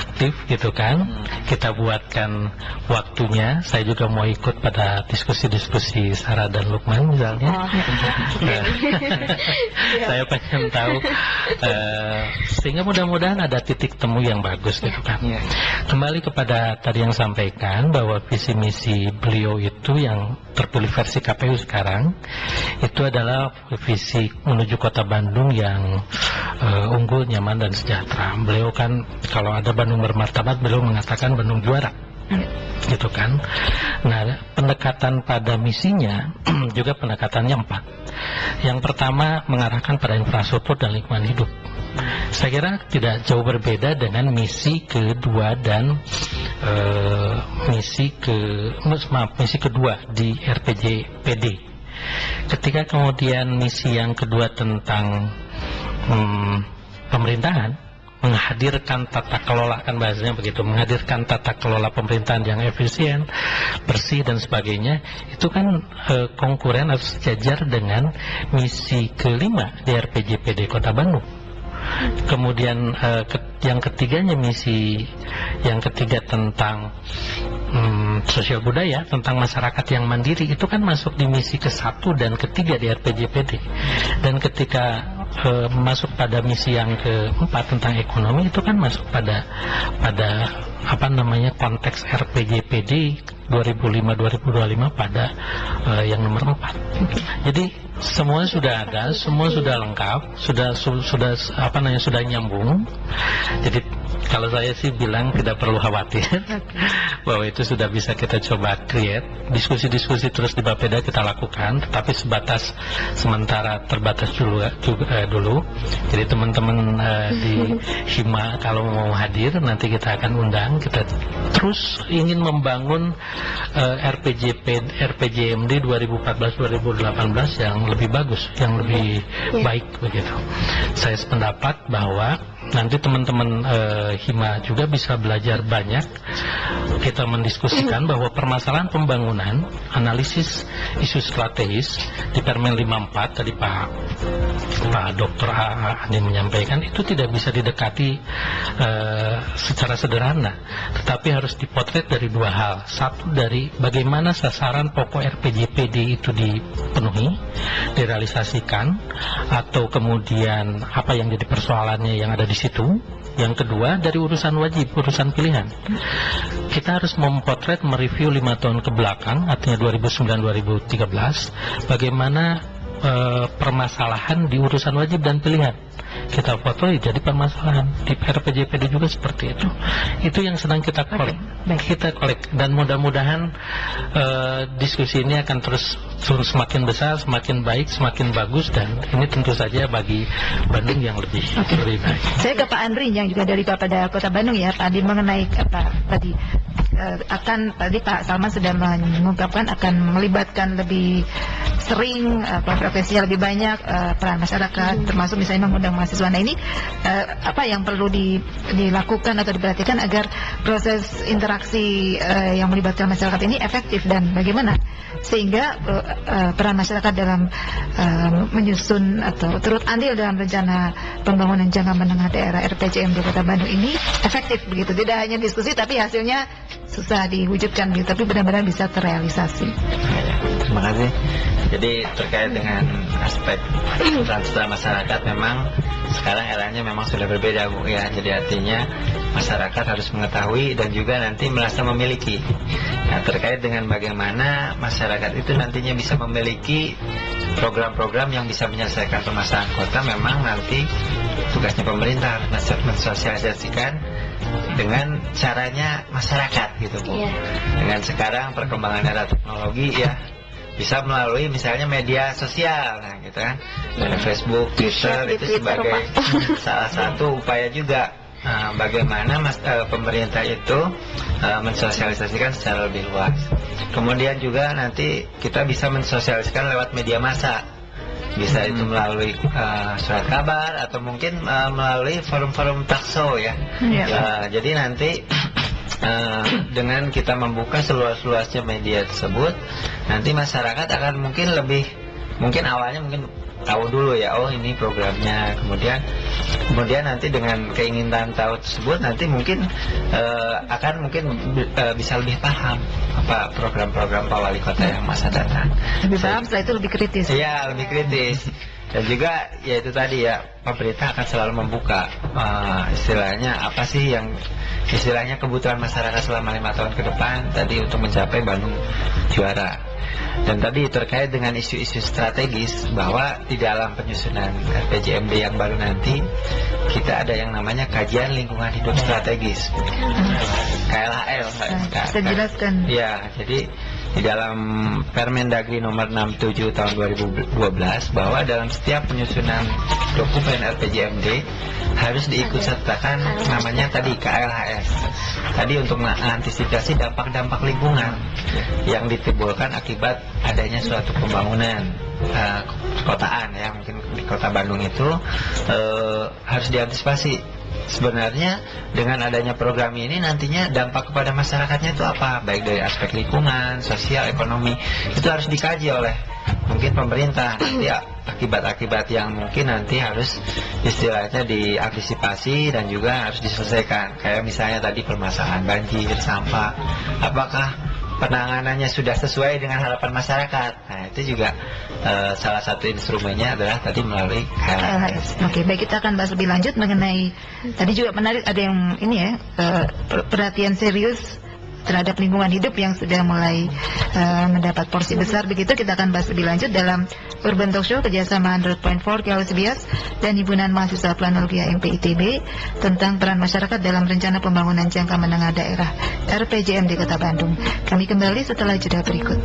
aktif gitu kan. Kita buatkan waktunya. Saya juga mau ikut pada diskusi-diskusi Sarah dan Lukman misalnya. Saya pengen tahu sehingga mudah-mudahan ada titik temu yang bagus gitu kan. Kembali kepada tadi yang sampaikan bahwa visi misi beliau itu yang terpilih versi KPU sekarang itu adalah visi menuju kota Bandung yang unggul, nyaman, dan sejahtera. Beliau kan kalau ada Bandung bermartabat, beliau mengatakan Bandung juara gitu kan. Nah, pendekatan pada misinya juga pendekatannya 4. Yang pertama mengarahkan pada infrastruktur dan lingkungan hidup. Saya kira tidak jauh berbeda dengan misi kedua dan misi kedua di RPJPD. Ketika kemudian misi yang kedua tentang pemerintahan, menghadirkan tata kelola, kan bahasanya begitu, menghadirkan tata kelola pemerintahan yang efisien, bersih, dan sebagainya, itu kan konkuren harus sejajar dengan misi kelima di RPJPD Kota Bandung. Kemudian yang ketiganya misi yang ketiga tentang sosial budaya, tentang masyarakat yang mandiri, itu kan masuk di misi ke-1 dan ke-3 di RPJPD. Dan ketika masuk pada misi yang ke-4 tentang ekonomi, itu kan masuk pada apa namanya konteks RPJPD 2005-2025 pada yang nomor 4. Jadi semua sudah ada, semua sudah lengkap, sudah nyambung. Jadi Kalau saya sih bilang tidak perlu khawatir bahwa itu sudah bisa kita coba create. Diskusi-diskusi terus di Bapeda kita lakukan, tetapi sebatas sementara, terbatas dulu. Jadi teman-teman di Hima kalau mau hadir nanti kita akan undang. Kita terus ingin membangun RPJMD 2014-2018 yang lebih bagus, yang lebih baik begitu. Saya sependapat bahwa nanti teman-teman Hima juga bisa belajar banyak. Kita mendiskusikan bahwa permasalahan pembangunan, analisis isu strategis di Permen 54 tadi Pak Dr. Andi menyampaikan, itu tidak bisa didekati secara sederhana, tetapi harus dipotret dari dua hal. Satu, dari bagaimana sasaran pokok RPJPD itu dipenuhi, direalisasikan, atau kemudian apa yang jadi persoalannya yang ada di situ. Yang kedua, dari urusan wajib, urusan pilihan. Kita harus memotret, mereview 5 tahun ke belakang, artinya 2009-2013, bagaimana permasalahan di urusan wajib dan pilihan. Kita foto jadi permasalahan di RPJPD juga seperti itu. Itu yang sedang kita kolek. Kita kolek, dan mudah-mudahan diskusi ini akan terus semakin besar, semakin baik, semakin bagus, dan ini tentu saja bagi Bandung yang lebih baik. Saya ke Pak Andri yang juga dari Bapeda Kota Bandung ya, Pak Andri, mengenai apa tadi tadi Pak Salman sudah mengungkapkan akan melibatkan lebih sering profesinya lebih banyak peran masyarakat, termasuk misalnya mengundang mahasiswa. Nah ini apa yang perlu dilakukan atau diperhatikan agar proses interaksi yang melibatkan masyarakat ini efektif, dan bagaimana sehingga peran masyarakat dalam menyusun atau turut andil dalam rencana pembangunan jangka menengah daerah RPJMD Kota Bandung ini efektif begitu, tidak hanya diskusi tapi hasilnya susah diwujudkan gitu, tapi benar-benar bisa terrealisasi. Terima kasih. Jadi terkait dengan aspek peran masyarakat, memang sekarang eranya memang sudah berbeda Bu ya. Jadi artinya masyarakat harus mengetahui dan juga nanti merasa memiliki. Nah, terkait dengan bagaimana masyarakat itu nantinya bisa memiliki program-program yang bisa menyelesaikan permasalahan kota, memang nanti tugasnya pemerintah mensosialisasikan dengan caranya masyarakat gitu Bu. Dengan sekarang perkembangan era teknologi ya, bisa melalui misalnya media sosial, nah gitu kan, Facebook, Twitter, itu sebagai salah satu upaya juga bagaimana pemerintah itu mensosialisasikan secara lebih luas. Kemudian juga nanti kita bisa mensosialisasikan lewat media massa, bisa itu melalui surat kabar atau mungkin melalui forum-forum talkshow ya. Jadi nanti dengan kita membuka seluas-luasnya media tersebut, nanti masyarakat akan mungkin awalnya tahu dulu ya, oh ini programnya, kemudian nanti dengan keinginan tahu tersebut nanti mungkin bisa lebih paham apa program-program Pak Wali Kota yang masa datang. Lebih paham, setelah itu lebih kritis. Iya, lebih kritis. Dan juga ya itu tadi ya, pemerintah akan selalu membuka istilahnya apa sih yang istilahnya kebutuhan masyarakat selama 5 tahun ke depan tadi untuk mencapai Bandung juara. Dan tadi terkait dengan isu-isu strategis, bahwa di dalam penyusunan RPJMD yang baru nanti kita ada yang namanya kajian lingkungan hidup strategis, KLHL. Bisa jelaskan? Ya, jadi di dalam Permendagri nomor 67 tahun 2012 bahwa dalam setiap penyusunan dokumen RPJMD harus diikutsertakan namanya tadi KLHS. Tadi untuk mengantisipasi dampak-dampak lingkungan yang ditimbulkan akibat adanya suatu pembangunan kotaan ya, mungkin di Kota Bandung itu harus diantisipasi. Sebenarnya dengan adanya program ini nantinya dampak kepada masyarakatnya itu apa, baik dari aspek lingkungan, sosial, ekonomi, itu harus dikaji oleh mungkin pemerintah. Nanti akibat-akibat yang mungkin nanti harus istilahnya diantisipasi dan juga harus diselesaikan. Kayak misalnya tadi permasalahan banjir, sampah, apakah penanganannya sudah sesuai dengan harapan masyarakat. Nah itu juga salah satu instrumennya adalah tadi melalui KLHS. Oke, baik, kita akan bahas lebih lanjut mengenai tadi juga menarik, ada yang ini ya, perhatian serius terhadap lingkungan hidup yang sudah mulai mendapat porsi besar. Begitu kita akan bahas lebih lanjut dalam Urban Talk Show kerjasama 100.4 KLCBS dan Himpunan Mahasiswa Planologi MPITB tentang peran masyarakat dalam rencana pembangunan jangka menengah daerah RPJM di Kota Bandung. Kami kembali setelah jeda berikut.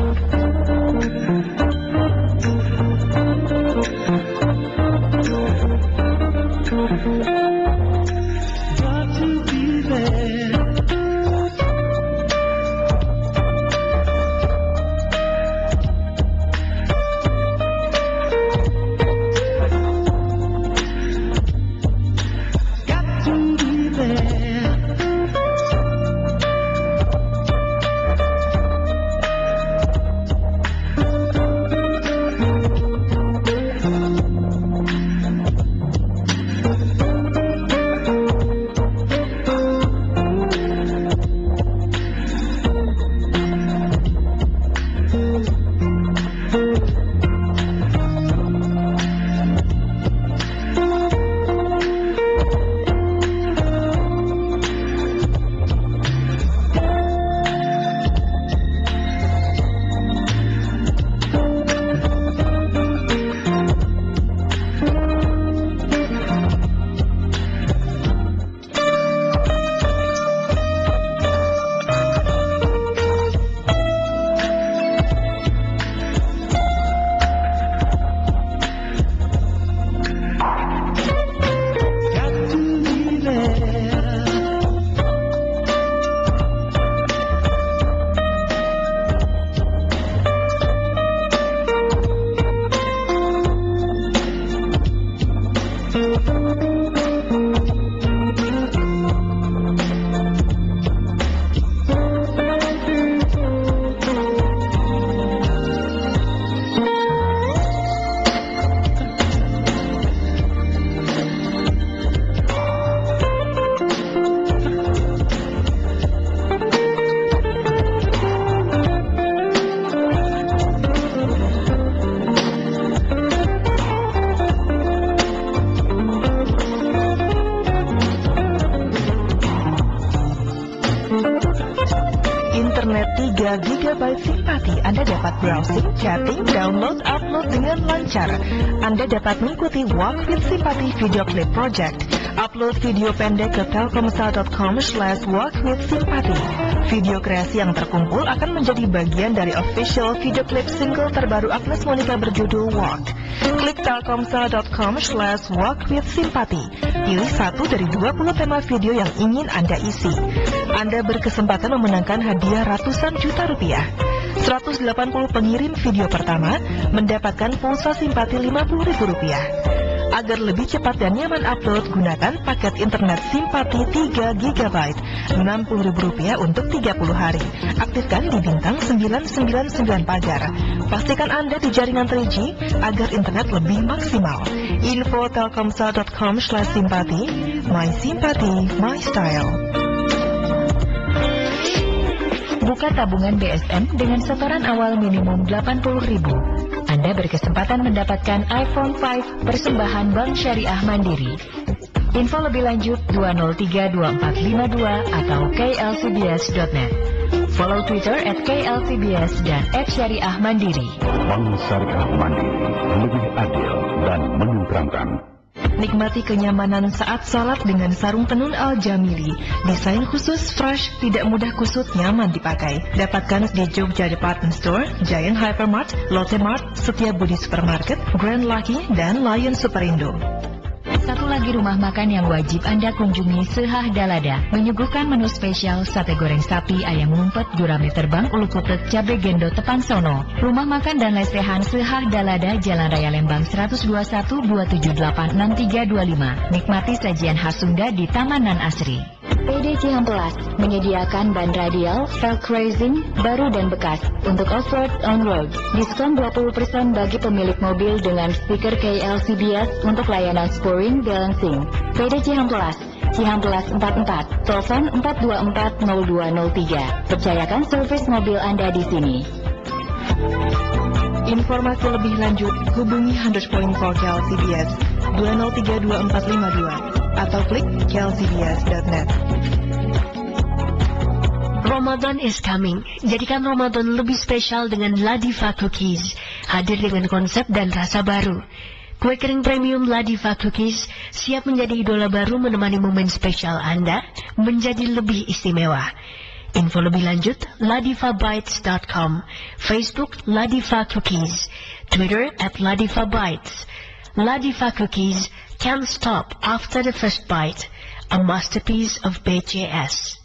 Internet 3 GB simpati, Anda dapat browsing, chatting, download, upload dengan lancar. Anda dapat mengikuti Walk with Simpati Video Clip Project. Upload video pendek ke telkomsel.com/walkwithsimpati. Video kreasi yang terkumpul akan menjadi bagian dari official video clip single terbaru Agnes Monica berjudul Walk. Klik telkomsel.com/walkwithsimpati. Pilih satu dari 20 tema video yang ingin Anda isi. Anda berkesempatan memenangkan hadiah ratusan juta rupiah. 180 pengirim video pertama mendapatkan pulsa simpati Rp50.000. Agar lebih cepat dan nyaman upload, gunakan paket internet simpati 3 GB Rp60.000 untuk 30 hari. Aktifkan di bintang 999 pagar. Pastikan Anda di jaringan 3G agar internet lebih maksimal. Info telkomsel.com/simpati. My simpati, my style. Buka tabungan BSN dengan setoran awal minimum Rp80.000. Anda berkesempatan mendapatkan iPhone 5 persembahan Bank Syariah Mandiri. Info lebih lanjut 2032452 atau klcbs.net. Follow Twitter @klcbs dan @syariahmandiri. Bank Syariah Mandiri, lebih adil dan menenteramkan. Nikmati kenyamanan saat salat dengan sarung tenun Al-Jamili. Desain khusus, fresh, tidak mudah kusut, nyaman dipakai. Dapatkan di Jogja Department Store, Giant Hypermart, Lotte Mart, Setiabudi Supermarket, Grand Lucky, dan Lion Superindo. Satu lagi rumah makan yang wajib Anda kunjungi, Sehah Dalada, menyuguhkan menu spesial sate goreng sapi, ayam ngumpet, gurame terbang, ulu kutek, cabe gendo, tepang sono. Rumah makan dan lesehan Sehah Dalada, Jalan Raya Lembang 121 278 6325. Nikmati sajian khas Sunda di Taman Nan Asri. PD Cihampelas menyediakan ban radial, velg racing, baru dan bekas untuk off-road, on-road. Diskon 20% bagi pemilik mobil dengan stiker KLCBS untuk layanan scoring, balancing. PD Cihampelas, Cihampelas 44, telepon 424-0203. Percayakan servis mobil Anda di sini. Informasi lebih lanjut, hubungi 100.4 KLCBS 2032452 atau klik klcbs.net. Ramadan is coming. Jadikan Ramadan lebih spesial dengan Ladiva Cookies. Hadir dengan konsep dan rasa baru. Kue kering premium Ladiva Cookies siap menjadi idola baru menemani momen spesial Anda menjadi lebih istimewa. Info lebih lanjut, ladivabites.com, Facebook Ladiva Cookies, Twitter @ladivabites. Ladiva Cookies can't stop after the first bite. A masterpiece of BCS.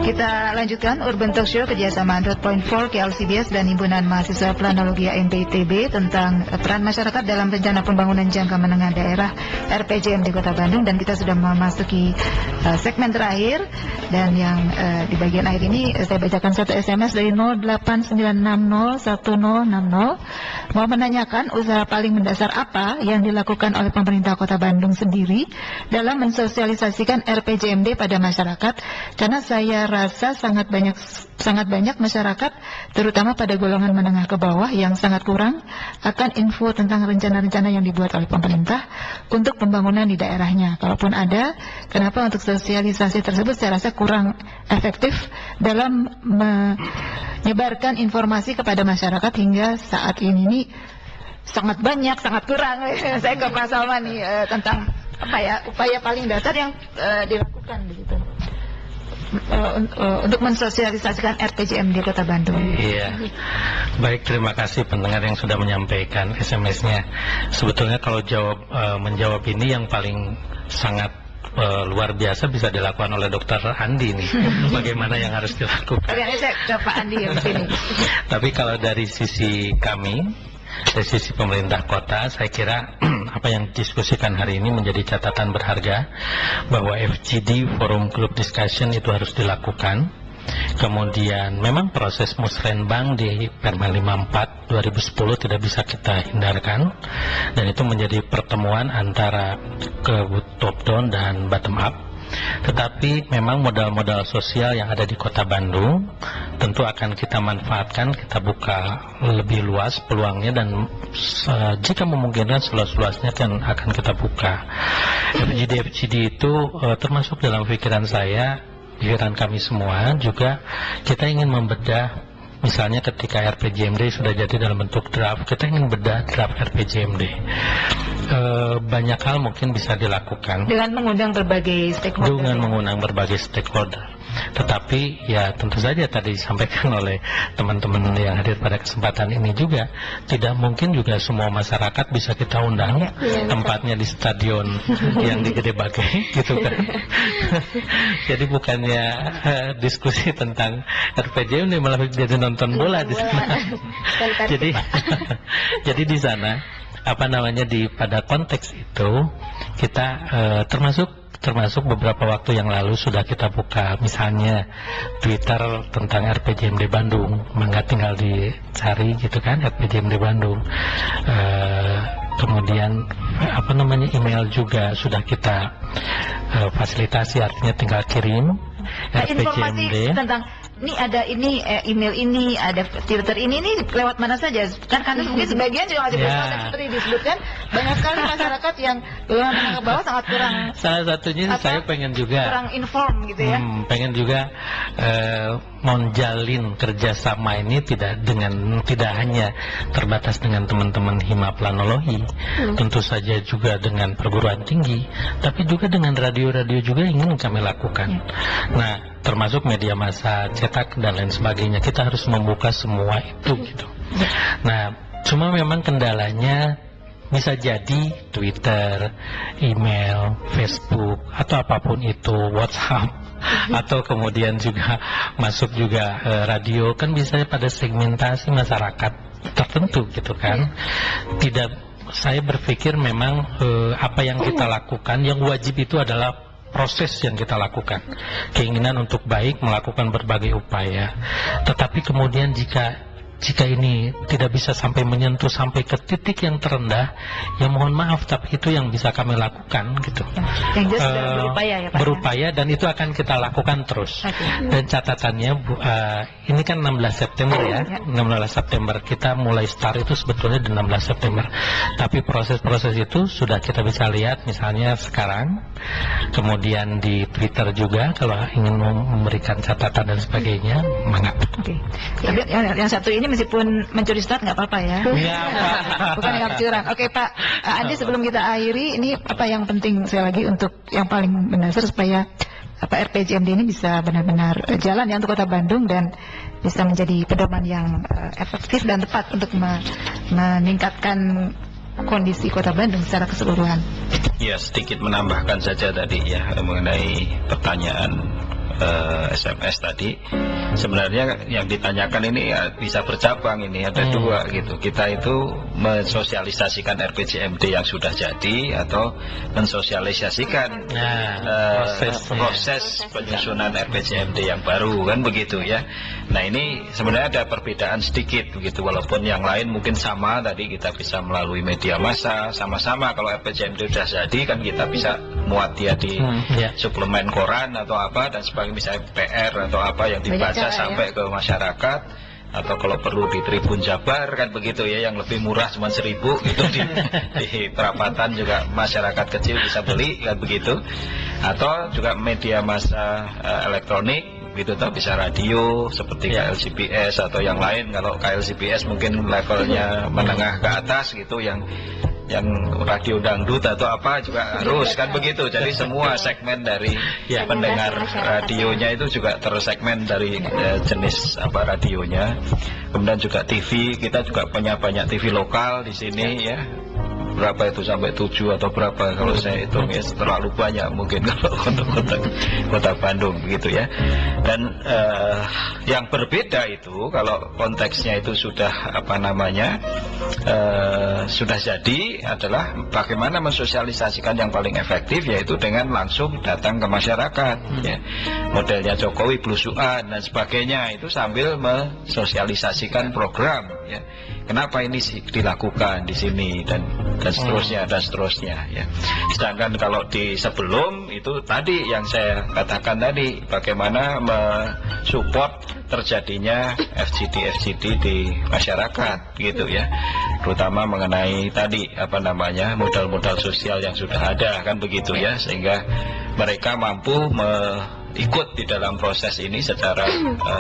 Kita lanjutkan Urban Talk Show kerjasama Android Point 4 KLCBS dan Himpunan Mahasiswa Planologi AMPITB tentang peran masyarakat dalam rencana pembangunan jangka menengah daerah RPJM di Kota Bandung, dan kita sudah memasuki segmen terakhir, dan yang di bagian akhir ini saya bacakan satu SMS dari 089601060 mau menanyakan usaha paling mendasar apa yang dilakukan oleh pemerintah Kota Bandung sendiri dalam mensosialisasikan RPJMD pada masyarakat, karena saya rasa sangat banyak masyarakat terutama pada golongan menengah ke bawah yang sangat kurang akan info tentang rencana-rencana yang dibuat oleh pemerintah untuk pembangunan di daerahnya. Kalaupun ada, kenapa untuk sosialisasi tersebut saya rasa kurang efektif dalam menyebarkan informasi kepada masyarakat hingga saat ini sangat banyak, sangat kurang. Saya ke Pak Salman nih tentang apa ya upaya paling dasar yang dilakukan begitu untuk mensosialisasikan RPJM di Kota Bandung. Iya, baik, terima kasih pendengar yang sudah menyampaikan SMS-nya. Sebetulnya kalau menjawab ini yang paling sangat luar biasa bisa dilakukan oleh Dokter Andi nih. Bagaimana yang harus dilakukan? Oke, saya ke Pak Andi yang sini. Tapi kalau dari sisi kami, dari sisi pemerintah kota, saya kira apa yang didiskusikan hari ini menjadi catatan berharga bahwa FGD Forum Group Discussion itu harus dilakukan. Kemudian memang proses musrenbang di Permen 54 2010 tidak bisa kita hindarkan, dan itu menjadi pertemuan antara ke top down dan bottom up. Tetapi memang modal-modal sosial yang ada di Kota Bandung tentu akan kita manfaatkan, kita buka lebih luas peluangnya, dan jika memungkinkan seluas-luasnya akan kita buka. FGD itu termasuk dalam pikiran saya, pikiran kami semua juga, kita ingin membedah. Misalnya ketika RPJMD sudah jadi dalam bentuk draft, kita ingin bedah draft RPJMD. Banyak hal mungkin bisa dilakukan dengan mengundang berbagai stakeholder. Tetapi ya tentu saja tadi disampaikan oleh teman-teman yang hadir pada kesempatan ini juga, tidak mungkin juga semua masyarakat bisa kita undang, tempatnya di stadion yang di Gede Bage gitu kan. Jadi bukannya diskusi tentang RPJMD malah jadi nonton bola di sana. Jadi di sana pada konteks itu kita termasuk beberapa waktu yang lalu sudah kita buka misalnya Twitter tentang RPJMD Bandung, mangga tinggal dicari gitu kan, RPJMD Bandung. Kemudian email juga sudah kita fasilitasi, artinya tinggal kirim informasi tentang email ini, ada Twitter ini lewat mana saja kan, karena mungkin sebagian juga masih belum tahu, seperti disebutkan banyak sekali masyarakat yang golongan menengah ke bawah sangat kurang. Salah satunya saya pengen juga kurang inform gitu ya. Pengen juga menjalin kerjasama ini tidak hanya terbatas dengan teman-teman Hima Planologi, tentu saja juga dengan perguruan tinggi, tapi juga dengan radio-radio juga ingin kami lakukan. Nah, termasuk media massa, cetak dan lain sebagainya. Kita harus membuka semua itu gitu. Nah, cuma memang kendalanya bisa jadi Twitter, email, Facebook, atau apapun itu, WhatsApp, atau kemudian juga masuk juga radio, kan bisa pada segmentasi masyarakat tertentu gitu kan. Saya berpikir memang apa yang kita lakukan, yang wajib itu adalah proses yang kita lakukan, keinginan untuk baik, melakukan berbagai upaya. Tetapi kemudian jika jika ini tidak bisa sampai menyentuh sampai ke titik yang terendah, ya mohon maaf, tapi itu yang bisa kami lakukan gitu. Yang jelas sudah berupaya ya Pak. Berupaya, dan itu akan kita lakukan terus. Dan catatannya ini kan 16 September ya. 16 September kita mulai start itu sebetulnya di 16 September. Tapi proses-proses itu sudah kita bisa lihat misalnya sekarang, kemudian di Twitter juga kalau ingin memberikan catatan dan sebagainya, mangga. Tapi yang satu ini meskipun mencuri start nggak apa-apa ya. Iya, Pak. Bukan yang curang. Oke Pak Andi, sebelum kita akhiri, ini apa yang penting sekali lagi untuk yang paling mendasar supaya RPJMD ini bisa benar-benar jalan ya untuk Kota Bandung dan bisa menjadi pedoman yang efektif dan tepat untuk meningkatkan kondisi Kota Bandung secara keseluruhan. Ya, sedikit menambahkan saja tadi ya mengenai pertanyaan SMS tadi. Sebenarnya yang ditanyakan ini ya bisa bercabang, ini ada dua gitu. Kita itu mensosialisasikan RPJMD yang sudah jadi atau mensosialisasikan proses penyusunan RPJMD yang baru, kan begitu ya. Nah, ini sebenarnya ada perbedaan sedikit begitu, walaupun yang lain mungkin sama, tadi kita bisa melalui media massa sama-sama. Kalau RPJMD sudah jadi kan kita bisa muat dia di suplemen koran atau apa dan sebagainya, misalnya PR atau apa yang dibaca sampai ke masyarakat, atau kalau perlu di Tribun Jabar kan begitu ya, yang lebih murah cuma 1.000 itu di perapatan juga masyarakat kecil bisa beli kan begitu, atau juga media massa elektronik gitu, atau bisa radio seperti KLCBS atau yang lain. Kalau KLCBS mungkin levelnya menengah ke atas gitu, yang radio dangdut atau apa juga harus kan begitu. Jadi semua segmen dari pendengar radionya itu juga tersegmen dari jenis apa radionya. Kemudian juga TV, kita juga punya banyak TV lokal di sini ya. Berapa itu, sampai 7 atau berapa kalau saya hitung ya, terlalu banyak mungkin kalau untuk kota Bandung begitu ya. Dan yang berbeda itu kalau konteksnya itu sudah sudah jadi adalah bagaimana mensosialisasikan yang paling efektif, yaitu dengan langsung datang ke masyarakat ya. Modelnya Jokowi belusuan dan sebagainya, itu sambil mensosialisasikan program ya. Kenapa ini dilakukan di sini dan seterusnya ya. Sedangkan kalau di sebelum itu tadi yang saya katakan tadi, bagaimana mensupport terjadinya FGD di masyarakat gitu ya, terutama mengenai tadi modal-modal sosial yang sudah ada kan begitu ya, sehingga mereka mampu ikut di dalam proses ini secara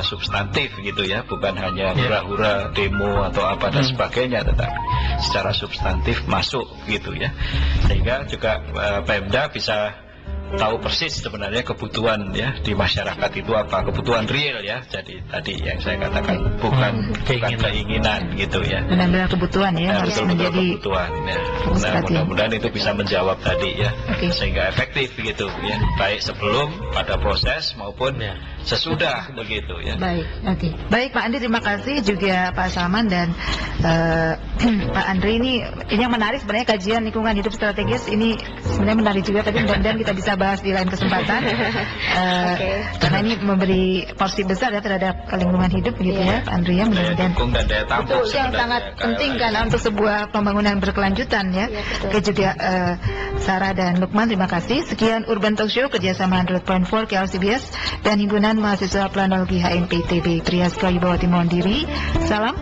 substantif gitu ya, bukan hanya hura-hura demo atau apa dan sebagainya, tetapi secara substantif masuk gitu ya, sehingga juga Pemda bisa tahu persis sebenarnya kebutuhan ya di masyarakat itu apa, kebutuhan real ya. Jadi tadi yang saya katakan bukan keinginan gitu ya, benar-benar kebutuhan ya, harus menjadi kebutuhan ya. Nah, mudah-mudahan itu bisa menjawab tadi ya, sehingga efektif gitu ya, baik sebelum pada proses maupun sesudah begitu ya. Baik Pak Andi, terima kasih, juga Pak Salman dan Pak Andri. Ini yang menarik sebenarnya, kajian lingkungan hidup strategis ini sebenarnya menarik juga, tapi mudah-mudahan kita bisa bahas di lain kesempatan. Karena ini memberi porsi besar ya terhadap lingkungan hidup gitu ya Pak Andri ya, mudah-mudahan itu yang sangat penting kan untuk sebuah pembangunan berkelanjutan ya. Oke, juga Sarah dan Lukman, terima kasih. Sekian Urban Talk Show kerjasama 100.4 KLCBS dan Himpunan Mahasiswa Planologi HMPTB Trias Kayubawati Mondiri. Salam.